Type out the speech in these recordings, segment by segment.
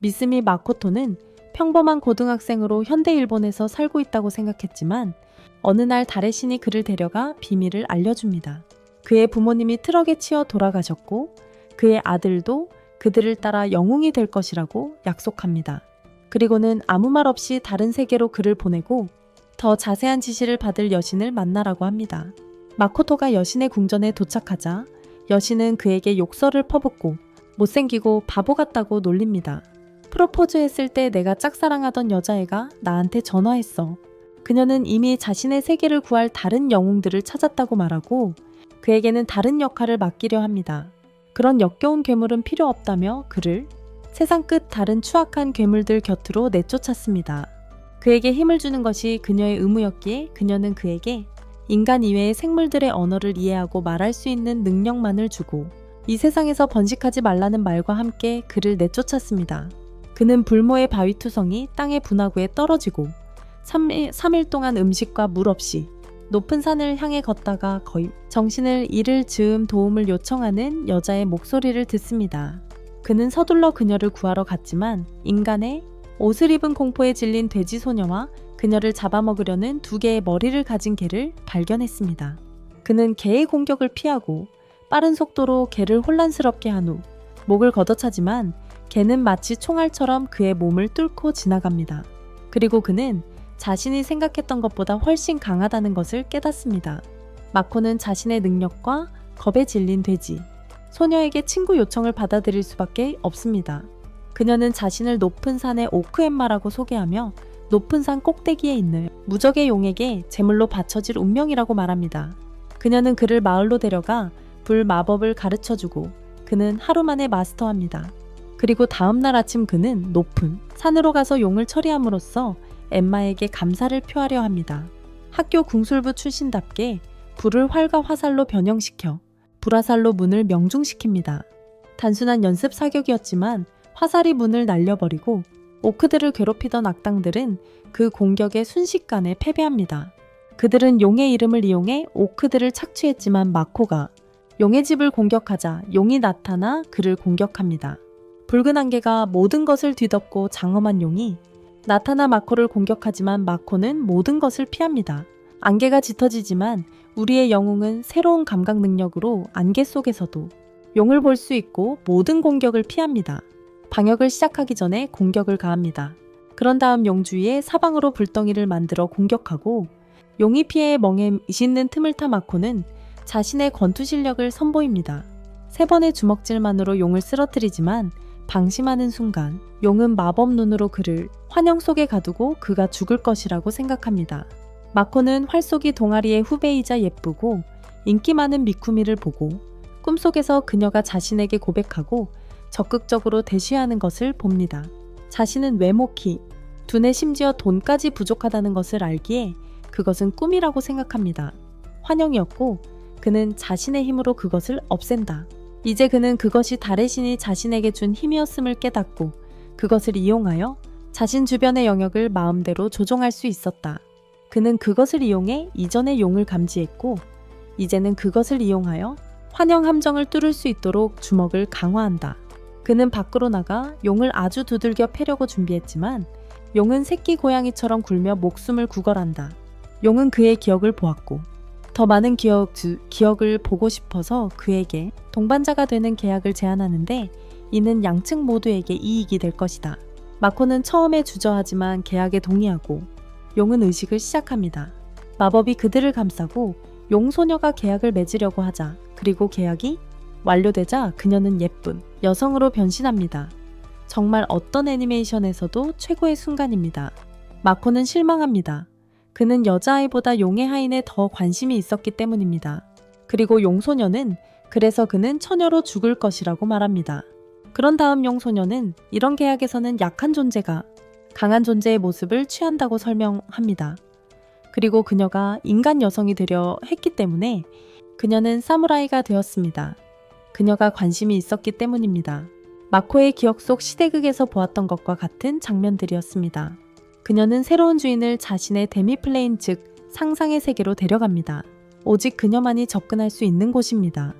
미스미 마코토는 평범한 고등학생으로 현대 일본에서 살고 있다고 생각했지만 어느 날 달의 신이 그를 데려가 비밀을 알려줍니다. 그의 부모님이 트럭에 치여 돌아가셨고 그의 아들도 그들을 따라 영웅이 될 것이라고 약속합니다. 그리고는 아무 말 없이 다른 세계로 그를 보내고 더 자세한 지시를 받을 여신을 만나라고 합니다. 마코토가 여신의 궁전에 도착하자 여신은 그에게 욕설을 퍼붓고 못생기고 바보 같다고 놀립니다. 프로포즈했을 때 내가 짝사랑하던 여자애가 나한테 전화했어. 그녀는 이미 자신의 세계를 구할 다른 영웅들을 찾았다고 말하고 그에게는 다른 역할을 맡기려 합니다. 그런 역겨운 괴물은 필요 없다며 그를 세상 끝 다른 추악한 괴물들 곁으로 내쫓았습니다. 그에게 힘을 주는 것이 그녀의 의무였기에 그녀는 그에게 인간 이외의 생물들의 언어를 이해하고 말할 수 있는 능력만을 주고 이 세상에서 번식하지 말라는 말과 함께 그를 내쫓았습니다. 그는 불모의 바위투성이 땅의 분화구에 떨어지고 3일 동안 음식과 물 없이 높은 산을 향해 걷다가 거의 정신을 잃을 즈음 도움을 요청하는 여자의 목소리를 듣습니다. 그는 서둘러 그녀를 구하러 갔지만 인간의 옷을 입은 공포에 질린 돼지 소녀와 그녀를 잡아먹으려는 2개의 머리를 가진 개를 발견했습니다. 그는 개의 공격을 피하고 빠른 속도로 개를 혼란스럽게 한 후 목을 걷어차지만 개는 마치 총알처럼 그의 몸을 뚫고 지나갑니다. 그리고 그는 자신이 생각했던 것보다 훨씬 강하다는 것을 깨닫습니다. 마코는 자신의 능력과 겁에 질린 돼지, 소녀에게 친구 요청을 받아들일 수밖에 없습니다. 그녀는 자신을 높은 산의 오크엠마라고 소개하며 높은 산 꼭대기에 있는 무적의 용에게 제물로 바쳐질 운명이라고 말합니다. 그녀는 그를 마을로 데려가 불 마법을 가르쳐주고 그는 하루 만에 마스터합니다. 그리고 다음날 아침 그는 높은 산으로 가서 용을 처리함으로써 엠마에게 감사를 표하려 합니다. 학교 궁술부 출신답게 불을 활과 화살로 변형시켜 불화살로 문을 명중시킵니다. 단순한 연습 사격이었지만 화살이 문을 날려버리고 오크들을 괴롭히던 악당들은 그 공격에 순식간에 패배합니다. 그들은 용의 이름을 이용해 오크들을 착취했지만 마코가 용의 집을 공격하자 용이 나타나 그를 공격합니다. 붉은 안개가 모든 것을 뒤덮고 장엄한 용이 나타나 마코를 공격하지만 마코는 모든 것을 피합니다. 안개가 짙어지지만 우리의 영웅은 새로운 감각 능력으로 안개 속에서도 용을 볼 수 있고 모든 공격을 피합니다. 방역을 시작하기 전에 공격을 가합니다. 그런 다음 용 주위에 사방으로 불덩이를 만들어 공격하고 용이 피해 멍에 싣는 틈을 타 마코는 자신의 권투 실력을 선보입니다. 3번의 주먹질만으로 용을 쓰러뜨리지만 방심하는 순간 용은 마법 눈으로 그를 환영 속에 가두고 그가 죽을 것이라고 생각합니다. 마코는 활쏘기 동아리의 후배이자 예쁘고 인기 많은 미쿠미를 보고 꿈속에서 그녀가 자신에게 고백하고 적극적으로 대시하는 것을 봅니다. 자신은 외모키, 두뇌 심지어 돈까지 부족하다는 것을 알기에 그것은 꿈이라고 생각합니다. 환영이었고 그는 자신의 힘으로 그것을 없앤다. 이제 그는 그것이 달의 신이 자신에게 준 힘이었음을 깨닫고 그것을 이용하여 자신 주변의 영역을 마음대로 조종할 수 있었다. 그는 그것을 이용해 이전의 용을 감지했고 이제는 그것을 이용하여 환영 함정을 뚫을 수 있도록 주먹을 강화한다. 그는 밖으로 나가 용을 아주 두들겨 패려고 준비했지만 용은 새끼 고양이처럼 굴며 목숨을 구걸한다. 용은 그의 기억을 보았고 더 많은 기억을 보고 싶어서 그에게 동반자가 되는 계약을 제안하는데 이는 양측 모두에게 이익이 될 것이다. 마코는 처음에 주저하지만 계약에 동의하고 용은 의식을 시작합니다. 마법이 그들을 감싸고 용소녀가 계약을 맺으려고 하자 그리고 계약이 완료되자 그녀는 예쁜 여성으로 변신합니다. 정말 어떤 애니메이션에서도 최고의 순간입니다. 마코는 실망합니다. 그는 여자아이보다 용의 하인에 더 관심이 있었기 때문입니다. 그리고 용소녀는 그래서 그는 처녀로 죽을 것이라고 말합니다. 그런 다음 용소녀는 이런 계약에서는 약한 존재가 강한 존재의 모습을 취한다고 설명합니다. 그리고 그녀가 인간 여성이 되려 했기 때문에 그녀는 사무라이가 되었습니다. 그녀가 관심이 있었기 때문입니다. 마코의 기억 속 시대극에서 보았던 것과 같은 장면들이었습니다. 그녀는 새로운 주인을 자신의 데미플레인 즉 상상의 세계로 데려갑니다. 오직 그녀만이 접근할 수 있는 곳입니다.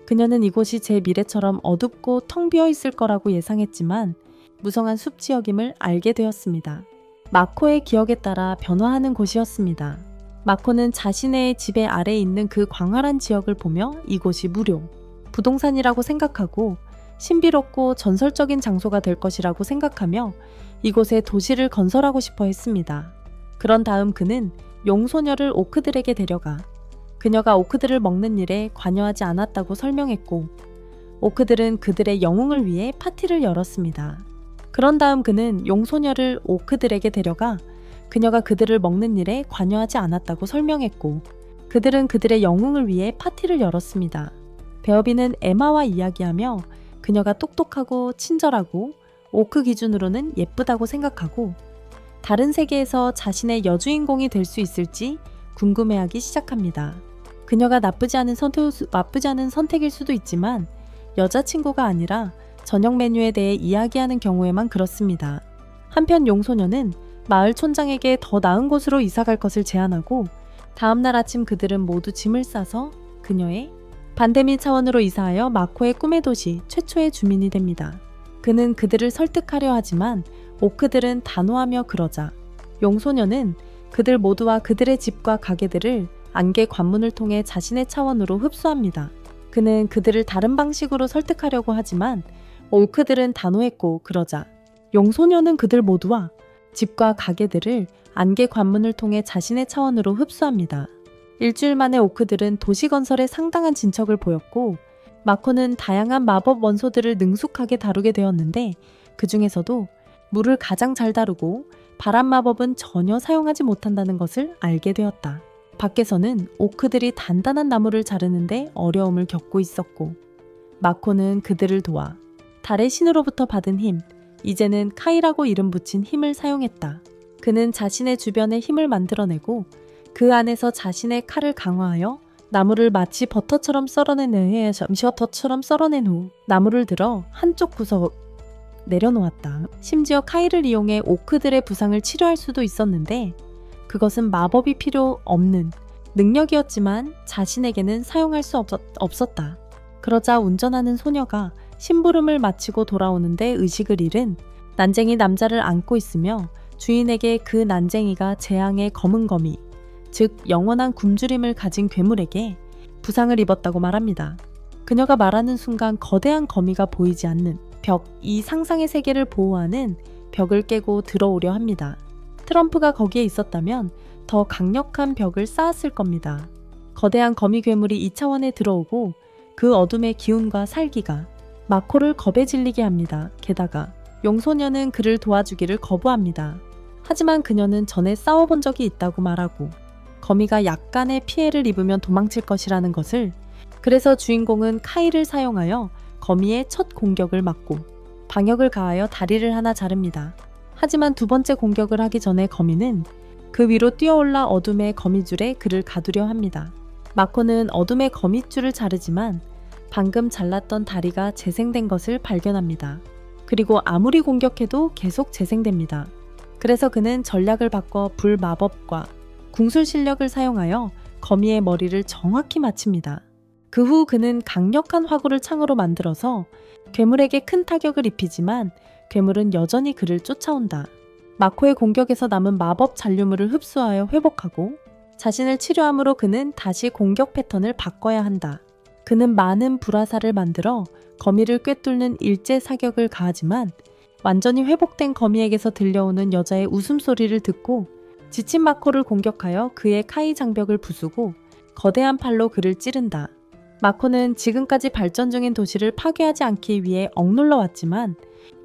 그녀는 이곳이 제 미래처럼 어둡고 텅 비어 있을 거라고 예상했지만 무성한 숲 지역임을 알게 되었습니다. 마코의 기억에 따라 변화하는 곳이었습니다. 마코는 자신의 집의 아래에 있는 그 광활한 지역을 보며 이곳이 무료, 부동산이라고 생각하고 신비롭고 전설적인 장소가 될 것이라고 생각하며 이곳에 도시를 건설하고 싶어 했습니다. 그런 다음 그는 용소녀를 오크들에게 데려가 그녀가 오크들을 먹는 일에 관여하지 않았다고 설명했고 오크들은 그들의 영웅을 위해 파티를 열었습니다. 그런 다음 그는 용소녀를 오크들에게 데려가 그녀가 그들을 먹는 일에 관여하지 않았다고 설명했고 그들은 그들의 영웅을 위해 파티를 열었습니다. 베어비는 에마와 이야기하며 그녀가 똑똑하고 친절하고 오크 기준으로는 예쁘다고 생각하고 다른 세계에서 자신의 여주인공이 될 수 있을지 궁금해하기 시작합니다. 그녀가 나쁘지 않은 선택일 수도 있지만 여자친구가 아니라 저녁 메뉴에 대해 이야기하는 경우에만 그렇습니다. 한편 용소녀는 마을 촌장에게 더 나은 곳으로 이사갈 것을 제안하고 다음날 아침 그들은 모두 짐을 싸서 그녀의 반대민 차원으로 이사하여 마코의 꿈의 도시 최초의 주민이 됩니다. 그는 그들을 설득하려 하지만 오크들은 단호하며 그러자 용소녀는 그들 모두와 그들의 집과 가게들을 안개 관문을 통해 자신의 차원으로 흡수합니다. 그는 그들을 다른 방식으로 설득하려고 하지만 오크들은 단호했고 그러자 용소녀는 그들 모두와 집과 가게들을 안개 관문을 통해 자신의 차원으로 흡수합니다. 일주일 만에 오크들은 도시 건설에 상당한 진척을 보였고 마코는 다양한 마법 원소들을 능숙하게 다루게 되었는데 그 중에서도 물을 가장 잘 다루고 바람 마법은 전혀 사용하지 못한다는 것을 알게 되었다. 밖에서는 오크들이 단단한 나무를 자르는데 어려움을 겪고 있었고 마코는 그들을 도와 달의 신으로부터 받은 힘, 이제는 카이라고 이름 붙인 힘을 사용했다. 그는 자신의 주변에 힘을 만들어내고 그 안에서 자신의 칼을 강화하여 나무를 마치 버터처럼 썰어낸 후 나무를 들어 한쪽 구석 내려놓았다. 심지어 카이를 이용해 오크들의 부상을 치료할 수도 있었는데 그것은 마법이 필요 없는 능력이었지만 자신에게는 사용할 수 없었다. 그러자 운전하는 소녀가 심부름을 마치고 돌아오는데 의식을 잃은 난쟁이 남자를 안고 있으며 주인에게 그 난쟁이가 재앙의 검은 거미, 즉 영원한 굶주림을 가진 괴물에게 부상을 입었다고 말합니다. 그녀가 말하는 순간 거대한 거미가 보이지 않는 벽, 이 상상의 세계를 보호하는 벽을 깨고 들어오려 합니다. 트럼프가 거기에 있었다면 더 강력한 벽을 쌓았을 겁니다. 거대한 거미 괴물이 2차원에 들어오고 그 어둠의 기운과 살기가 마코를 겁에 질리게 합니다. 게다가 용소녀는 그를 도와주기를 거부합니다. 하지만 그녀는 전에 싸워본 적이 있다고 말하고 거미가 약간의 피해를 입으면 도망칠 것이라는 것을, 그래서 주인공은 카이를 사용하여 거미의 첫 공격을 막고 방역을 가하여 다리를 하나 자릅니다. 하지만 두 번째 공격을 하기 전에 거미는 그 위로 뛰어올라 어둠의 거미줄에 그를 가두려 합니다. 마코는 어둠의 거미줄을 자르지만 방금 잘랐던 다리가 재생된 것을 발견합니다. 그리고 아무리 공격해도 계속 재생됩니다. 그래서 그는 전략을 바꿔 불 마법과 궁술 실력을 사용하여 거미의 머리를 정확히 맞춥니다. 그 후 그는 강력한 화구를 창으로 만들어서 괴물에게 큰 타격을 입히지만 괴물은 여전히 그를 쫓아온다. 마코의 공격에서 남은 마법 잔류물을 흡수하여 회복하고 자신을 치료함으로 그는 다시 공격 패턴을 바꿔야 한다. 그는 많은 불화살을 만들어 거미를 꿰뚫는 일제 사격을 가하지만 완전히 회복된 거미에게서 들려오는 여자의 웃음소리를 듣고 지친 마코를 공격하여 그의 카이 장벽을 부수고 거대한 팔로 그를 찌른다. 마코는 지금까지 발전 중인 도시를 파괴하지 않기 위해 억눌러 왔지만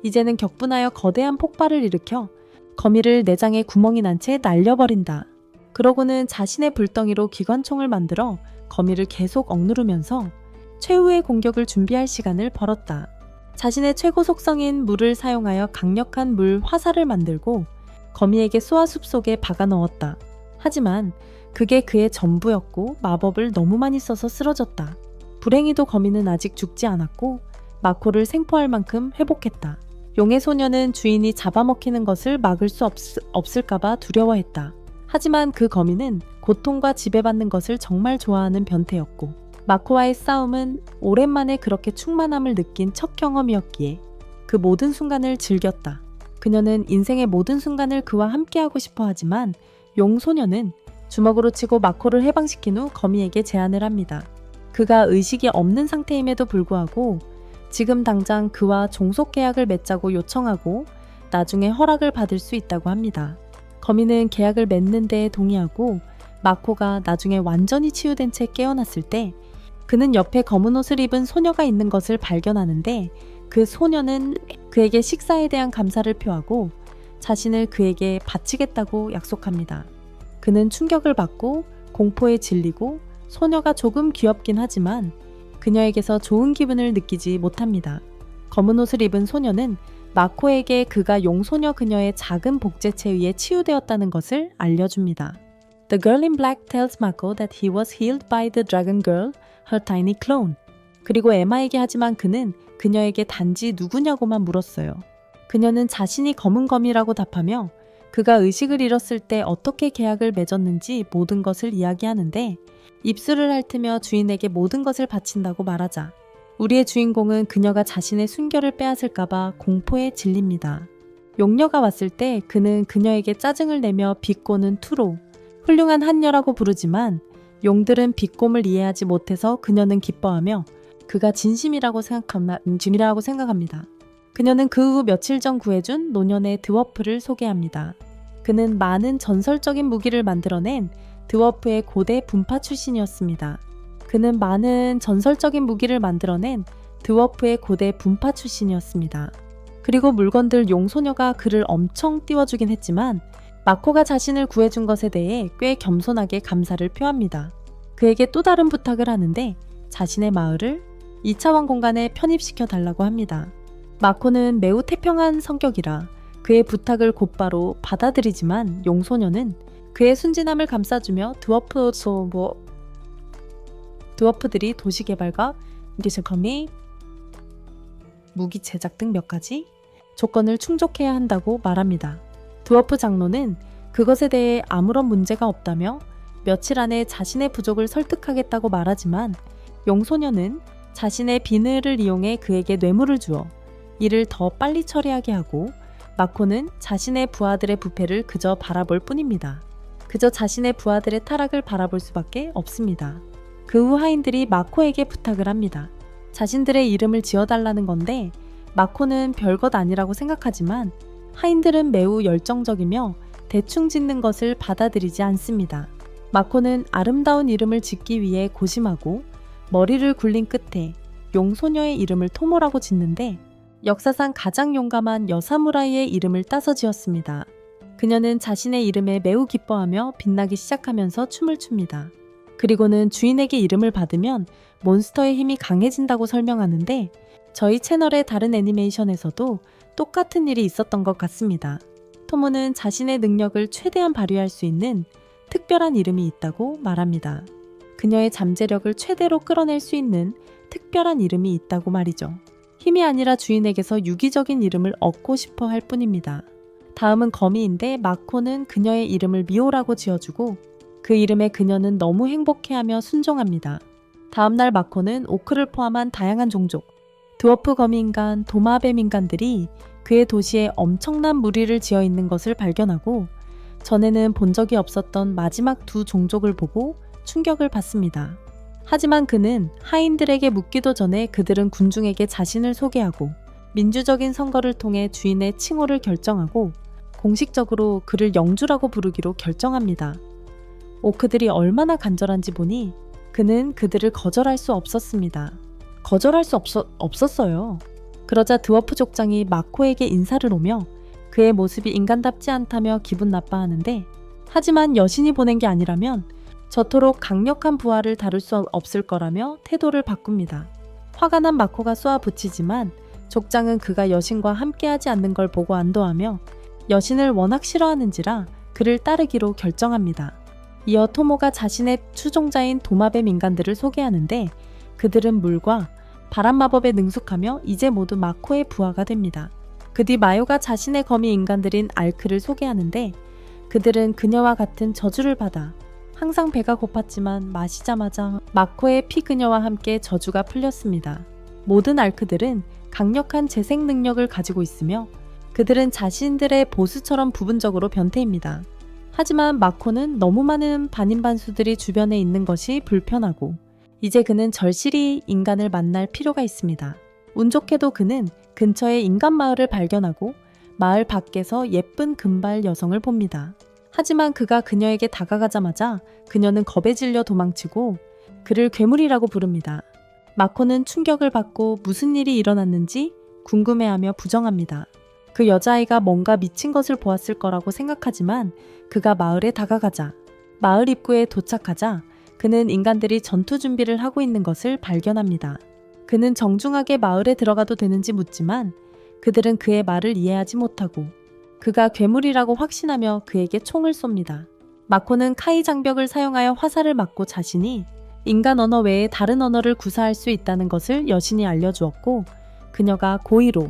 이제는 격분하여 거대한 폭발을 일으켜 거미를 내장에 구멍이 난 채 날려버린다. 그러고는 자신의 불덩이로 기관총을 만들어 거미를 계속 억누르면서 최후의 공격을 준비할 시간을 벌었다. 자신의 최고 속성인 물을 사용하여 강력한 물 화살을 만들고 거미에게 쏘아 숲속에 박아 넣었다. 하지만 그게 그의 전부였고 마법을 너무 많이 써서 쓰러졌다. 불행히도 거미는 아직 죽지 않았고 마코를 생포할 만큼 회복했다. 용의 소녀는 주인이 잡아먹히는 것을 막을 수 없을까봐 두려워했다. 하지만 그 거미는 고통과 지배받는 것을 정말 좋아하는 변태였고 마코와의 싸움은 오랜만에 그렇게 충만함을 느낀 첫 경험이었기에 그 모든 순간을 즐겼다. 그녀는 인생의 모든 순간을 그와 함께하고 싶어 하지만 용소녀는 주먹으로 치고 마코를 해방시킨 후 거미에게 제안을 합니다. 그가 의식이 없는 상태임에도 불구하고 지금 당장 그와 종속 계약을 맺자고 요청하고 나중에 허락을 받을 수 있다고 합니다. 거미는 계약을 맺는 데 동의하고 마코가 나중에 완전히 치유된 채 깨어났을 때 그는 옆에 검은 옷을 입은 소녀가 있는 것을 발견하는데 그 소녀는 그에게 식사에 대한 감사를 표하고 자신을 그에게 바치겠다고 약속합니다. 그는 충격을 받고 공포에 질리고 소녀가 조금 귀엽긴 하지만 그녀에게서 좋은 기분을 느끼지 못합니다. 검은 옷을 입은 소녀는 마코에게 그가 용소녀 그녀의 작은 복제체에 의해 치유되었다는 것을 알려줍니다. The girl in black tells Mako that he was healed by the dragon girl, her tiny clone. 그리고 에마에게 하지만 그는 그녀에게 단지 누구냐고만 물었어요. 그녀는 자신이 검은 거미라고 답하며 그가 의식을 잃었을 때 어떻게 계약을 맺었는지 모든 것을 이야기하는데 입술을 핥으며 주인에게 모든 것을 바친다고 말하자 우리의 주인공은 그녀가 자신의 순결을 빼앗을까봐 공포에 질립니다. 용녀가 왔을 때 그는 그녀에게 짜증을 내며 비꼬는 투로 훌륭한 한녀라고 부르지만 용들은 비꼼을 이해하지 못해서 그녀는 기뻐하며 그가 진심이라고 생각합니다. 그녀는 그 후 며칠 전 구해준 노년의 드워프를 소개합니다. 그는 많은 전설적인 무기를 만들어낸 드워프의 고대 분파 출신이었습니다. 그리고 물건들 용소녀가 그를 엄청 띄워주긴 했지만 마코가 자신을 구해준 것에 대해 꽤 겸손하게 감사를 표합니다. 그에게 또 다른 부탁을 하는데 자신의 마을을 2차원 공간에 편입시켜 달라고 합니다. 마코는 매우 태평한 성격이라 그의 부탁을 곧바로 받아들이지만 용소녀는 그의 순진함을 감싸주며 드워프들이 도시 개발과 리스커미, 무기 제작 등 몇 가지 조건을 충족해야 한다고 말합니다. 드워프 장로는 그것에 대해 아무런 문제가 없다며 며칠 안에 자신의 부족을 설득하겠다고 말하지만 용소녀는 자신의 비늘을 이용해 그에게 뇌물을 주어 이를 더 빨리 처리하게 하고 마코는 자신의 부하들의 부패를 그저 바라볼 뿐입니다. 그저 자신의 부하들의 타락을 바라볼 수밖에 없습니다. 그 후 하인들이 마코에게 부탁을 합니다. 자신들의 이름을 지어달라는 건데 마코는 별것 아니라고 생각하지만 하인들은 매우 열정적이며 대충 짓는 것을 받아들이지 않습니다. 마코는 아름다운 이름을 짓기 위해 고심하고 머리를 굴린 끝에 용소녀의 이름을 토모라고 짓는데 역사상 가장 용감한 여사무라이의 이름을 따서 지었습니다. 그녀는 자신의 이름에 매우 기뻐하며 빛나기 시작하면서 춤을 춥니다. 그리고는 주인에게 이름을 받으면 몬스터의 힘이 강해진다고 설명하는데 저희 채널의 다른 애니메이션에서도 똑같은 일이 있었던 것 같습니다. 토모는 자신의 능력을 최대한 발휘할 수 있는 특별한 이름이 있다고 말합니다. 그녀의 잠재력을 최대로 끌어낼 수 있는 특별한 이름이 있다고 말이죠. 힘이 아니라 주인에게서 유기적인 이름을 얻고 싶어 할 뿐입니다. 다음은 거미인데 마코는 그녀의 이름을 미호라고 지어주고 그 이름에 그녀는 너무 행복해하며 순종합니다. 다음날 마코는 오크를 포함한 다양한 종족, 드워프 거미인간, 도마뱀 인간들이 그의 도시에 엄청난 무리를 지어 있는 것을 발견하고 전에는 본 적이 없었던 마지막 두 종족을 보고 충격을 받습니다. 하지만 그는 하인들에게 묻기도 전에 그들은 군중에게 자신을 소개하고 민주적인 선거를 통해 주인의 칭호를 결정하고 공식적으로 그를 영주라고 부르기로 결정합니다. 오크들이 얼마나 간절한지 보니 그는 그들을 거절할 수 없었습니다. 없었어요. 그러자 드워프 족장이 마코에게 인사를 오며 그의 모습이 인간답지 않다며 기분 나빠하는데 하지만 여신이 보낸 게 아니라면 저토록 강력한 부하를 다룰 수 없을 거라며 태도를 바꿉니다. 화가 난 마코가 쏘아붙이지만 족장은 그가 여신과 함께하지 않는 걸 보고 안도하며 여신을 워낙 싫어하는지라 그를 따르기로 결정합니다. 이어 토모가 자신의 추종자인 도마뱀 인간들을 소개하는데 그들은 물과 바람 마법에 능숙하며 이제 모두 마코의 부하가 됩니다. 그 뒤 마요가 자신의 거미 인간들인 알크를 소개하는데 그들은 그녀와 같은 저주를 받아 항상 배가 고팠지만 마시자마자 마코의 피 그녀와 함께 저주가 풀렸습니다. 모든 알크들은 강력한 재생 능력을 가지고 있으며 그들은 자신들의 보스처럼 부분적으로 변태입니다. 하지만 마코는 너무 많은 반인반수들이 주변에 있는 것이 불편하고 이제 그는 절실히 인간을 만날 필요가 있습니다. 운 좋게도 그는 근처에 인간 마을을 발견하고 마을 밖에서 예쁜 금발 여성을 봅니다. 하지만 그가 그녀에게 다가가자마자 그녀는 겁에 질려 도망치고 그를 괴물이라고 부릅니다. 마코는 충격을 받고 무슨 일이 일어났는지 궁금해하며 부정합니다. 그 여자아이가 뭔가 미친 것을 보았을 거라고 생각하지만 그가 마을에 다가가자 마을 입구에 도착하자 그는 인간들이 전투 준비를 하고 있는 것을 발견합니다. 그는 정중하게 마을에 들어가도 되는지 묻지만 그들은 그의 말을 이해하지 못하고 그가 괴물이라고 확신하며 그에게 총을 쏩니다. 마코는 카이 장벽을 사용하여 화살을 맞고 자신이 인간 언어 외에 다른 언어를 구사할 수 있다는 것을 여신이 알려주었고 그녀가 고의로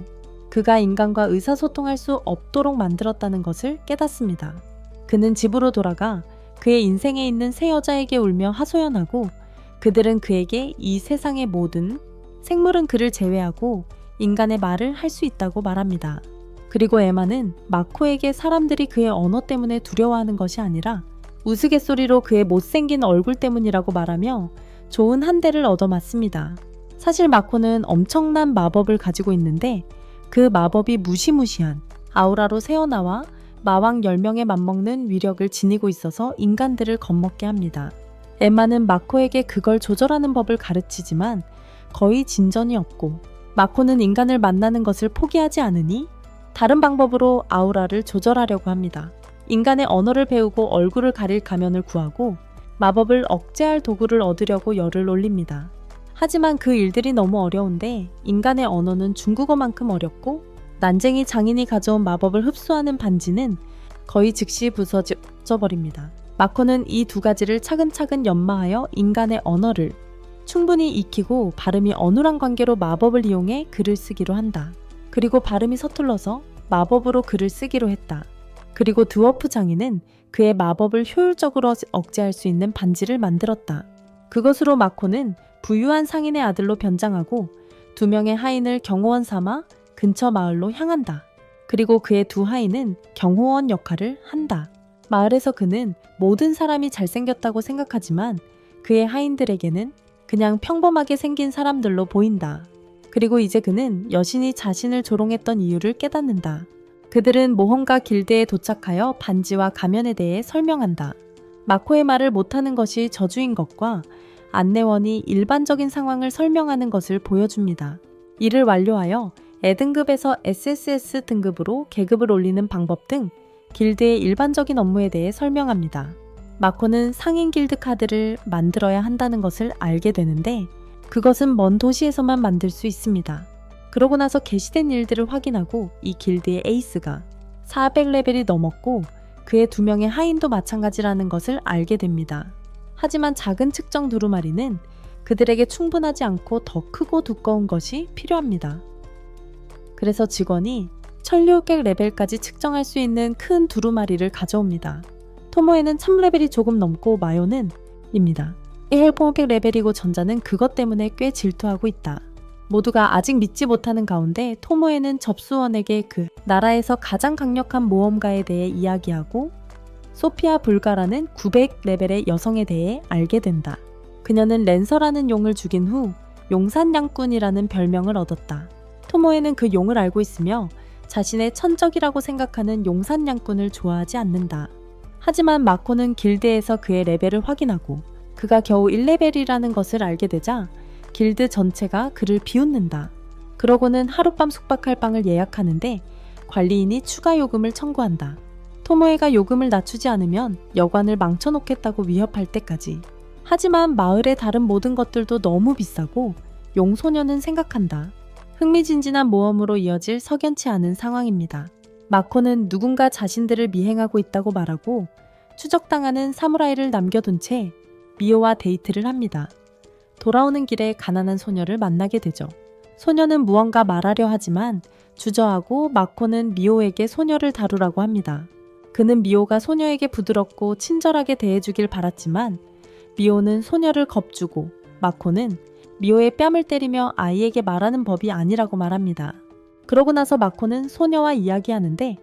그가 인간과 의사소통할 수 없도록 만들었다는 것을 깨닫습니다. 그는 집으로 돌아가 그의 인생에 있는 세 여자에게 울며 하소연하고 그들은 그에게 이 세상의 모든 생물은 그를 제외하고 인간의 말을 할 수 있다고 말합니다. 그리고 에마는 마코에게 사람들이 그의 언어 때문에 두려워하는 것이 아니라 우스갯소리로 그의 못생긴 얼굴 때문이라고 말하며 좋은 한 대를 얻어맞습니다. 사실 마코는 엄청난 마법을 가지고 있는데 그 마법이 무시무시한 아우라로 새어나와 마왕 10명에 맞먹는 위력을 지니고 있어서 인간들을 겁먹게 합니다. 에마는 마코에게 그걸 조절하는 법을 가르치지만 거의 진전이 없고 마코는 인간을 만나는 것을 포기하지 않으니 다른 방법으로 아우라를 조절하려고 합니다. 인간의 언어를 배우고 얼굴을 가릴 가면을 구하고 마법을 억제할 도구를 얻으려고 열을 올립니다. 하지만 그 일들이 너무 어려운데 인간의 언어는 중국어만큼 어렵고 난쟁이 장인이 가져온 마법을 흡수하는 반지는 거의 즉시 부서져 버립니다. 마코는 이 두 가지를 차근차근 연마하여 인간의 언어를 충분히 익히고 발음이 어눌한 관계로 마법을 이용해 글을 쓰기로 한다. 그리고 발음이 서툴러서 마법으로 글을 쓰기로 했다. 그리고 드워프 장인은 그의 마법을 효율적으로 억제할 수 있는 반지를 만들었다. 그것으로 마코는 부유한 상인의 아들로 변장하고 2명의 하인을 경호원 삼아 근처 마을로 향한다. 그리고 그의 2 하인은 경호원 역할을 한다. 마을에서 그는 모든 사람이 잘생겼다고 생각하지만 그의 하인들에게는 그냥 평범하게 생긴 사람들로 보인다. 그리고 이제 그는 여신이 자신을 조롱했던 이유를 깨닫는다. 그들은 모험가 길드에 도착하여 반지와 가면에 대해 설명한다. 마코의 말을 못하는 것이 저주인 것과 안내원이 일반적인 상황을 설명하는 것을 보여줍니다. 이를 완료하여 E등급에서 SSS 등급으로 계급을 올리는 방법 등 길드의 일반적인 업무에 대해 설명합니다. 마코는 상인 길드 카드를 만들어야 한다는 것을 알게 되는데 그것은 먼 도시에서만 만들 수 있습니다. 그러고 나서 게시된 일들을 확인하고 이 길드의 에이스가 400레벨이 넘었고 그의 2명의 하인도 마찬가지라는 것을 알게 됩니다. 하지만 작은 측정 두루마리는 그들에게 충분하지 않고 더 크고 두꺼운 것이 필요합니다. 그래서 직원이 1600레벨까지 측정할 수 있는 큰 두루마리를 가져옵니다. 토모에는 1000레벨이 조금 넘고 마요는 입니다. 1500레벨이고 전자는 그것 때문에 꽤 질투하고 있다. 모두가 아직 믿지 못하는 가운데 토모에는 접수원에게 그 나라에서 가장 강력한 모험가에 대해 이야기하고 소피아 불가라는 900레벨의 여성에 대해 알게 된다. 그녀는 랜서라는 용을 죽인 후 용산양꾼이라는 별명을 얻었다. 토모에는 그 용을 알고 있으며 자신의 천적이라고 생각하는 용산양꾼을 좋아하지 않는다. 하지만 마코는 길드에서 그의 레벨을 확인하고 그가 겨우 1레벨이라는 것을 알게 되자 길드 전체가 그를 비웃는다. 그러고는 하룻밤 숙박할 방을 예약하는데 관리인이 추가 요금을 청구한다. 토모에가 요금을 낮추지 않으면 여관을 망쳐놓겠다고 위협할 때까지. 하지만 마을의 다른 모든 것들도 너무 비싸고 용소녀는 생각한다. 흥미진진한 모험으로 이어질 석연치 않은 상황입니다. 마코는 누군가 자신들을 미행하고 있다고 말하고 추적당하는 사무라이를 남겨둔 채 미오와 데이트를 합니다. 돌아오는 길에 가난한 소녀를 만나게 되죠. 소녀는 무언가 말하려 하지만 주저하고 마코는 미오에게 소녀를 다루라고 합니다. 그는 미오가 소녀에게 부드럽고 친절하게 대해주길 바랐지만 미오는 소녀를 겁주고 마코는 미호의 뺨을 때리며 아이에게 말하는 법이 아니라고 말합니다. 그러고 나서 마코는 소녀와 이야기하는데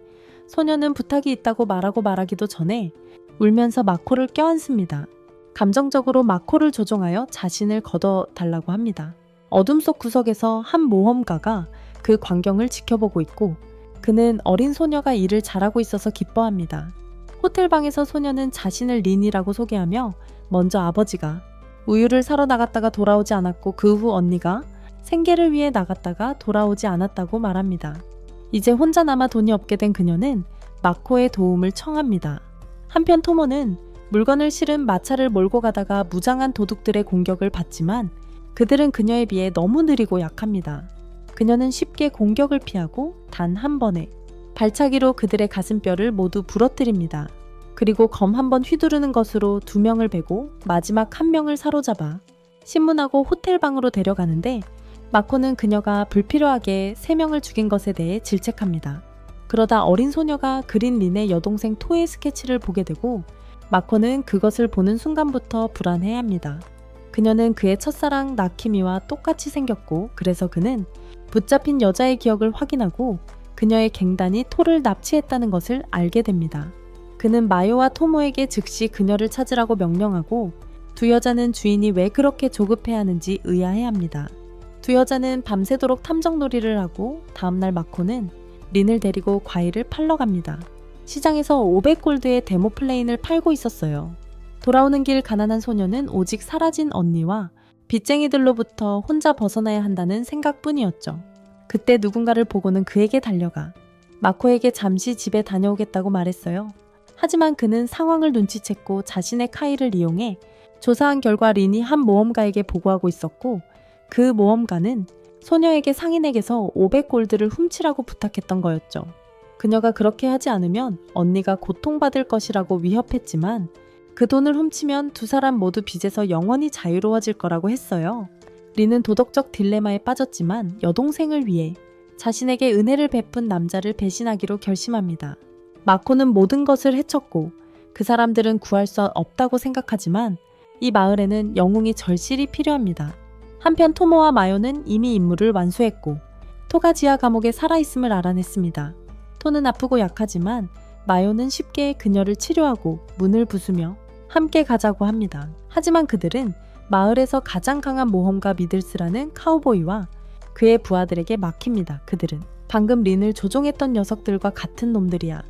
소녀는 부탁이 있다고 말하고 말하기도 전에 울면서 마코를 껴안습니다. 감정적으로 마코를 조종하여 자신을 걷어달라고 합니다. 어둠 속 구석에서 한 모험가가 그 광경을 지켜보고 있고 그는 어린 소녀가 일을 잘하고 있어서 기뻐합니다. 호텔방에서 소녀는 자신을 린이라고 소개하며 먼저 아버지가 우유를 사러 나갔다가 돌아오지 않았고 그 후 언니가 생계를 위해 나갔다가 돌아오지 않았다고 말합니다. 이제 혼자 남아 돈이 없게 된 그녀는 마코의 도움을 청합니다. 한편 토모는 물건을 실은 마차를 몰고 가다가 무장한 도둑들의 공격을 받지만 그들은 그녀에 비해 너무 느리고 약합니다. 그녀는 쉽게 공격을 피하고 단 한 번에 발차기로 그들의 가슴뼈를 모두 부러뜨립니다. 그리고 검 한 번 휘두르는 것으로 2명을 베고 마지막 1명을 사로잡아 신문하고 호텔방으로 데려가는데 마코는 그녀가 불필요하게 3명을 죽인 것에 대해 질책합니다. 그러다 어린 소녀가 그린 린의 여동생 토의 스케치를 보게 되고 마코는 그것을 보는 순간부터 불안해합니다. 그녀는 그의 첫사랑 나키미와 똑같이 생겼고 그래서 그는 붙잡힌 여자의 기억을 확인하고 그녀의 갱단이 토를 납치했다는 것을 알게 됩니다. 그는 마요와 토모에게 즉시 그녀를 찾으라고 명령하고 두 여자는 주인이 왜 그렇게 조급해하는지 의아해합니다. 두 여자는 밤새도록 탐정놀이를 하고 다음날 마코는 린을 데리고 과일을 팔러 갑니다. 시장에서 500골드의 데모플레인을 팔고 있었어요. 돌아오는 길 가난한 소녀는 오직 사라진 언니와 빚쟁이들로부터 혼자 벗어나야 한다는 생각뿐이었죠. 그때 누군가를 보고는 그에게 달려가 마코에게 잠시 집에 다녀오겠다고 말했어요. 하지만 그는 상황을 눈치챘고 자신의 카이를 이용해 조사한 결과 린이 한 모험가에게 보고하고 있었고 그 모험가는 소녀에게 상인에게서 500골드를 훔치라고 부탁했던 거였죠. 그녀가 그렇게 하지 않으면 언니가 고통받을 것이라고 위협했지만 그 돈을 훔치면 두 사람 모두 빚에서 영원히 자유로워질 거라고 했어요. 린은 도덕적 딜레마에 빠졌지만 여동생을 위해 자신에게 은혜를 베푼 남자를 배신하기로 결심합니다. 마코는 모든 것을 해쳤고 그 사람들은 구할 수 없다고 생각하지만 이 마을에는 영웅이 절실히 필요합니다. 한편 토모와 마요는 이미 임무를 완수했고 토가 지하 감옥에 살아있음을 알아냈습니다. 토는 아프고 약하지만 마요는 쉽게 그녀를 치료하고 문을 부수며 함께 가자고 합니다. 하지만 그들은 마을에서 가장 강한 모험가 미들스라는 카우보이와 그의 부하들에게 막힙니다. 그들은 방금 린을 조종했던 녀석들과 같은 놈들이야.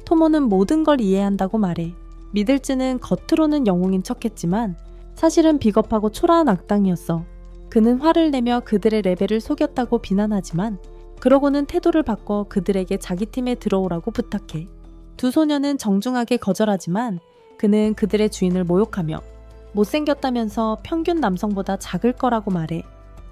토모는 모든 걸 이해한다고 말해. 미들즈는 겉으로는 영웅인 척했지만 사실은 비겁하고 초라한 악당이었어. 그는 화를 내며 그들의 레벨을 속였다고 비난하지만 그러고는 태도를 바꿔 그들에게 자기 팀에 들어오라고 부탁해. 두 소녀는 정중하게 거절하지만 그는 그들의 주인을 모욕하며 못생겼다면서 평균 남성보다 작을 거라고 말해.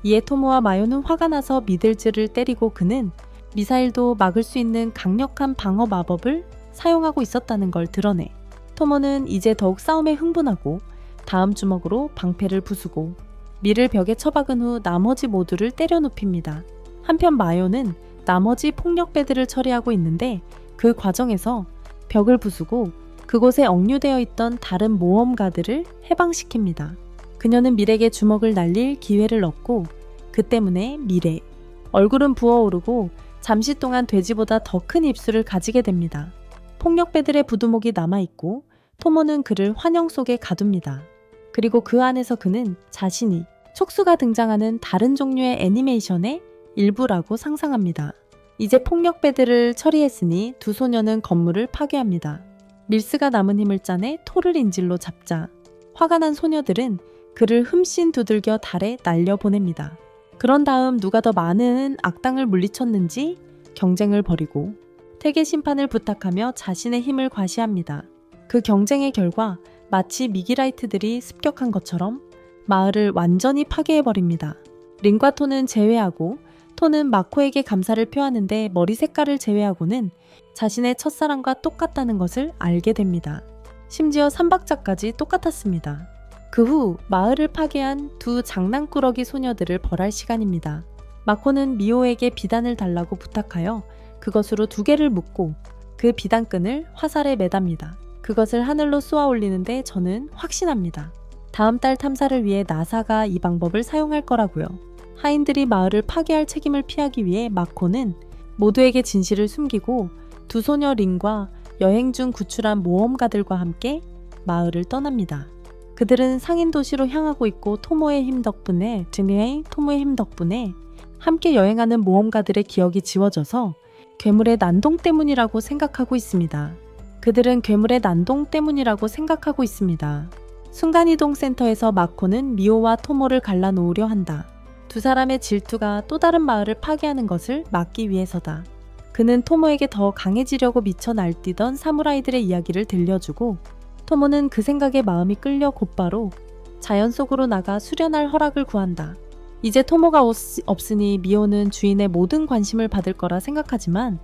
이에 토모와 마요는 화가 나서 미들즈를 때리고 그는 미사일도 막을 수 있는 강력한 방어 마법을 사용하고 있었다는 걸 드러내. 토모는 이제 더욱 싸움에 흥분하고 다음 주먹으로 방패를 부수고 밀을 벽에 처박은 후 나머지 모두를 때려 눕힙니다. 한편 마요는 나머지 폭력배들을 처리하고 있는데 그 과정에서 벽을 부수고 그곳에 억류되어 있던 다른 모험가들을 해방시킵니다. 그녀는 밀에게 주먹을 날릴 기회를 얻고 그 때문에 밀에 얼굴은 부어오르고 잠시 동안 돼지보다 더 큰 입술을 가지게 됩니다. 폭력배들의 부두목이 남아있고 토모는 그를 환영 속에 가둡니다. 그리고 그 안에서 그는 자신이 촉수가 등장하는 다른 종류의 애니메이션의 일부라고 상상합니다. 이제 폭력배들을 처리했으니 두 소녀는 건물을 파괴합니다. 밀스가 남은 힘을 짜내 토를 인질로 잡자 화가 난 소녀들은 그를 흠씬 두들겨 달에 날려보냅니다. 그런 다음 누가 더 많은 악당을 물리쳤는지 경쟁을 벌이고 태계 심판을 부탁하며 자신의 힘을 과시합니다. 그 경쟁의 결과 마치 미기라이트들이 습격한 것처럼 마을을 완전히 파괴해버립니다. 린과 토는 제외하고 토는 마코에게 감사를 표하는데 머리 색깔을 제외하고는 자신의 첫사랑과 똑같다는 것을 알게 됩니다. 심지어 삼박자까지 똑같았습니다. 그 후 마을을 파괴한 두 장난꾸러기 소녀들을 벌할 시간입니다. 마코는 미호에게 비단을 달라고 부탁하여 그것으로 2개를 묶고 그 비단끈을 화살에 매답니다. 그것을 하늘로 쏘아 올리는데 저는 확신합니다. 다음 달 탐사를 위해 나사가 이 방법을 사용할 거라고요. 하인들이 마을을 파괴할 책임을 피하기 위해 마코는 모두에게 진실을 숨기고 두 소녀 린과 여행 중 구출한 모험가들과 함께 마을을 떠납니다. 그들은 상인 도시로 향하고 있고 토모의 힘 덕분에 함께 여행하는 모험가들의 기억이 지워져서 괴물의 난동 때문이라고 생각하고 있습니다. 순간이동 센터에서 마코는 미오와 토모를 갈라놓으려 한다. 두 사람의 질투가 또 다른 마을을 파괴하는 것을 막기 위해서다. 그는 토모에게 더 강해지려고 미쳐 날뛰던 사무라이들의 이야기를 들려주고 토모는 그 생각에 마음이 끌려 곧바로 자연 속으로 나가 수련할 허락을 구한다. 이제 토모가 없으니 미오는 주인의 모든 관심을 받을 거라 생각하지만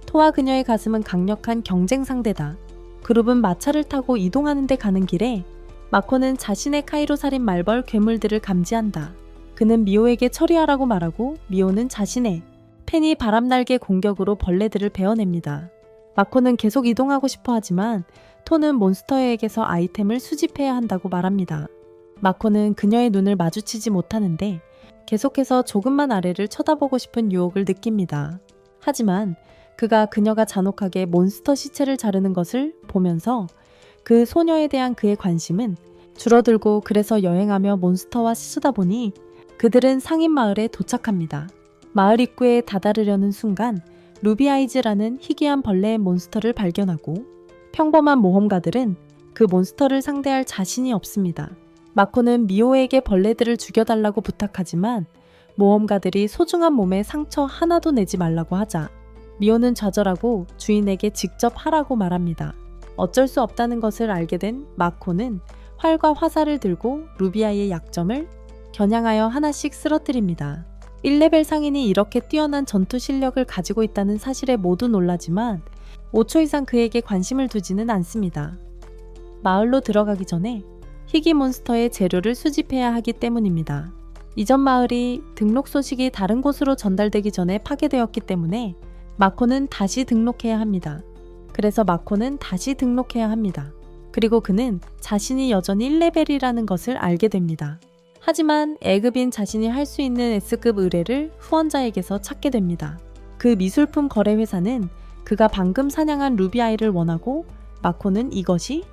토와 그녀의 가슴은 강력한 경쟁 상대다. 그룹은 마차를 타고 이동하는 데 가는 길에 마코는 자신의 카이로 살인 말벌 괴물들을 감지한다. 그는 미오에게 처리하라고 말하고 미오는 자신의 펜이 바람날개 공격으로 벌레들을 베어냅니다. 마코는 계속 이동하고 싶어 하지만 토는 몬스터에게서 아이템을 수집해야 한다고 말합니다. 마코는 그녀의 눈을 마주치지 못하는데 계속해서 조금만 아래를 쳐다보고 싶은 유혹을 느낍니다. 하지만 그녀가 잔혹하게 몬스터 시체를 자르는 것을 보면서 그 소녀에 대한 그의 관심은 줄어들고 그래서 여행하며 몬스터와 쓰다 보니 그들은 상인 마을에 도착합니다. 마을 입구에 다다르려는 순간 루비아이즈라는 희귀한 벌레의 몬스터를 발견하고 평범한 모험가들은 그 몬스터를 상대할 자신이 없습니다. 마코는 미오에게 벌레들을 죽여달라고 부탁하지만 모험가들이 소중한 몸에 상처 하나도 내지 말라고 하자 미오는 좌절하고 주인에게 직접 하라고 말합니다. 어쩔 수 없다는 것을 알게 된 마코는 활과 화살을 들고 루비아의 약점을 겨냥하여 하나씩 쓰러뜨립니다. 1레벨 상인이 이렇게 뛰어난 전투 실력을 가지고 있다는 사실에 모두 놀라지만 5초 이상 그에게 관심을 두지는 않습니다. 마을로 들어가기 전에 희귀 몬스터의 재료를 수집해야 하기 때문입니다. 이전 마을이 등록 소식이 다른 곳으로 전달되기 전에 파괴되었기 때문에 마코는 다시 등록해야 합니다. 그리고 그는 자신이 여전히 1레벨이라는 것을 알게 됩니다. 하지만 A급인 자신이 할 수 있는 S급 의뢰를 후원자에게서 찾게 됩니다. 그 미술품 거래 회사는 그가 방금 사냥한 루비아이를 원하고 마코는 이것이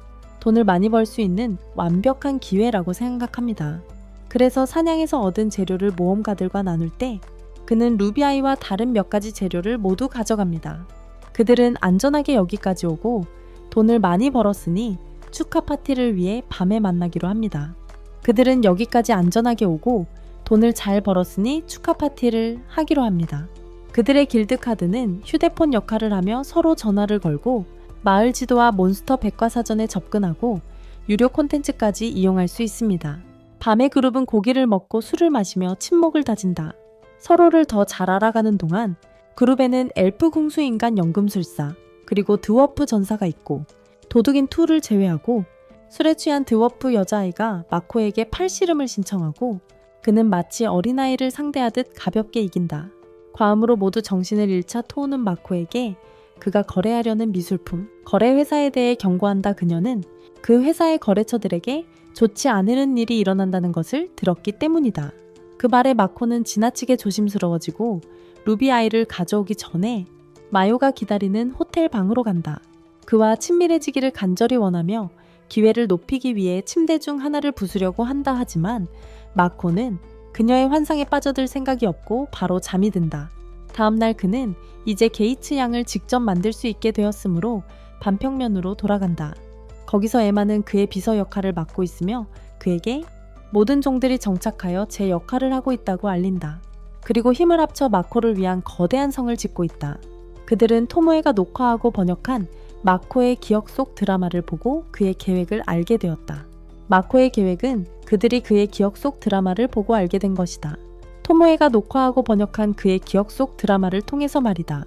돈을 많이 벌 수 있는 완벽한 기회라고 생각합니다. 그래서 사냥에서 얻은 재료를 모험가들과 나눌 때 그는 루비아이와 다른 몇 가지 재료를 모두 가져갑니다. 그들은 안전하게 여기까지 오고 돈을 많이 벌었으니 축하 파티를 위해 밤에 만나기로 합니다. 그들은 여기까지 안전하게 오고 돈을 잘 벌었으니 축하 파티를 하기로 합니다. 그들의 길드 카드는 휴대폰 역할을 하며 서로 전화를 걸고 마을 지도와 몬스터 백과사전에 접근하고 유료 콘텐츠까지 이용할 수 있습니다. 밤에 그룹은 고기를 먹고 술을 마시며 친목을 다진다. 서로를 더 잘 알아가는 동안 그룹에는 엘프 궁수인간 연금술사 그리고 드워프 전사가 있고 도둑인 투를 제외하고 술에 취한 드워프 여자아이가 마코에게 팔씨름을 신청하고 그는 마치 어린아이를 상대하듯 가볍게 이긴다. 과음으로 모두 정신을 잃자 토우는 마코에게 그가 거래하려는 미술품, 거래 회사에 대해 경고한다. 그녀는 그 회사의 거래처들에게 좋지 않은 일이 일어난다는 것을 들었기 때문이다. 그 말에 마코는 지나치게 조심스러워지고 루비아이를 가져오기 전에 마요가 기다리는 호텔 방으로 간다. 그와 친밀해지기를 간절히 원하며 기회를 높이기 위해 침대 중 하나를 부수려고 한다. 하지만 마코는 그녀의 환상에 빠져들 생각이 없고 바로 잠이 든다. 다음날 그는 이제 게이츠 양을 직접 만들 수 있게 되었으므로 반평면으로 돌아간다. 거기서 에마는 그의 비서 역할을 맡고 있으며 그에게 모든 종들이 정착하여 제 역할을 하고 있다고 알린다. 그리고 힘을 합쳐 마코를 위한 거대한 성을 짓고 있다. 그들은 토모에가 녹화하고 번역한 마코의 기억 속 드라마를 보고 그의 계획을 알게 되었다. 마코의 계획은 그들이 그의 기억 속 드라마를 보고 알게 된 것이다. 토모에가 녹화하고 번역한 그의 기억 속 드라마를 통해서 말이다.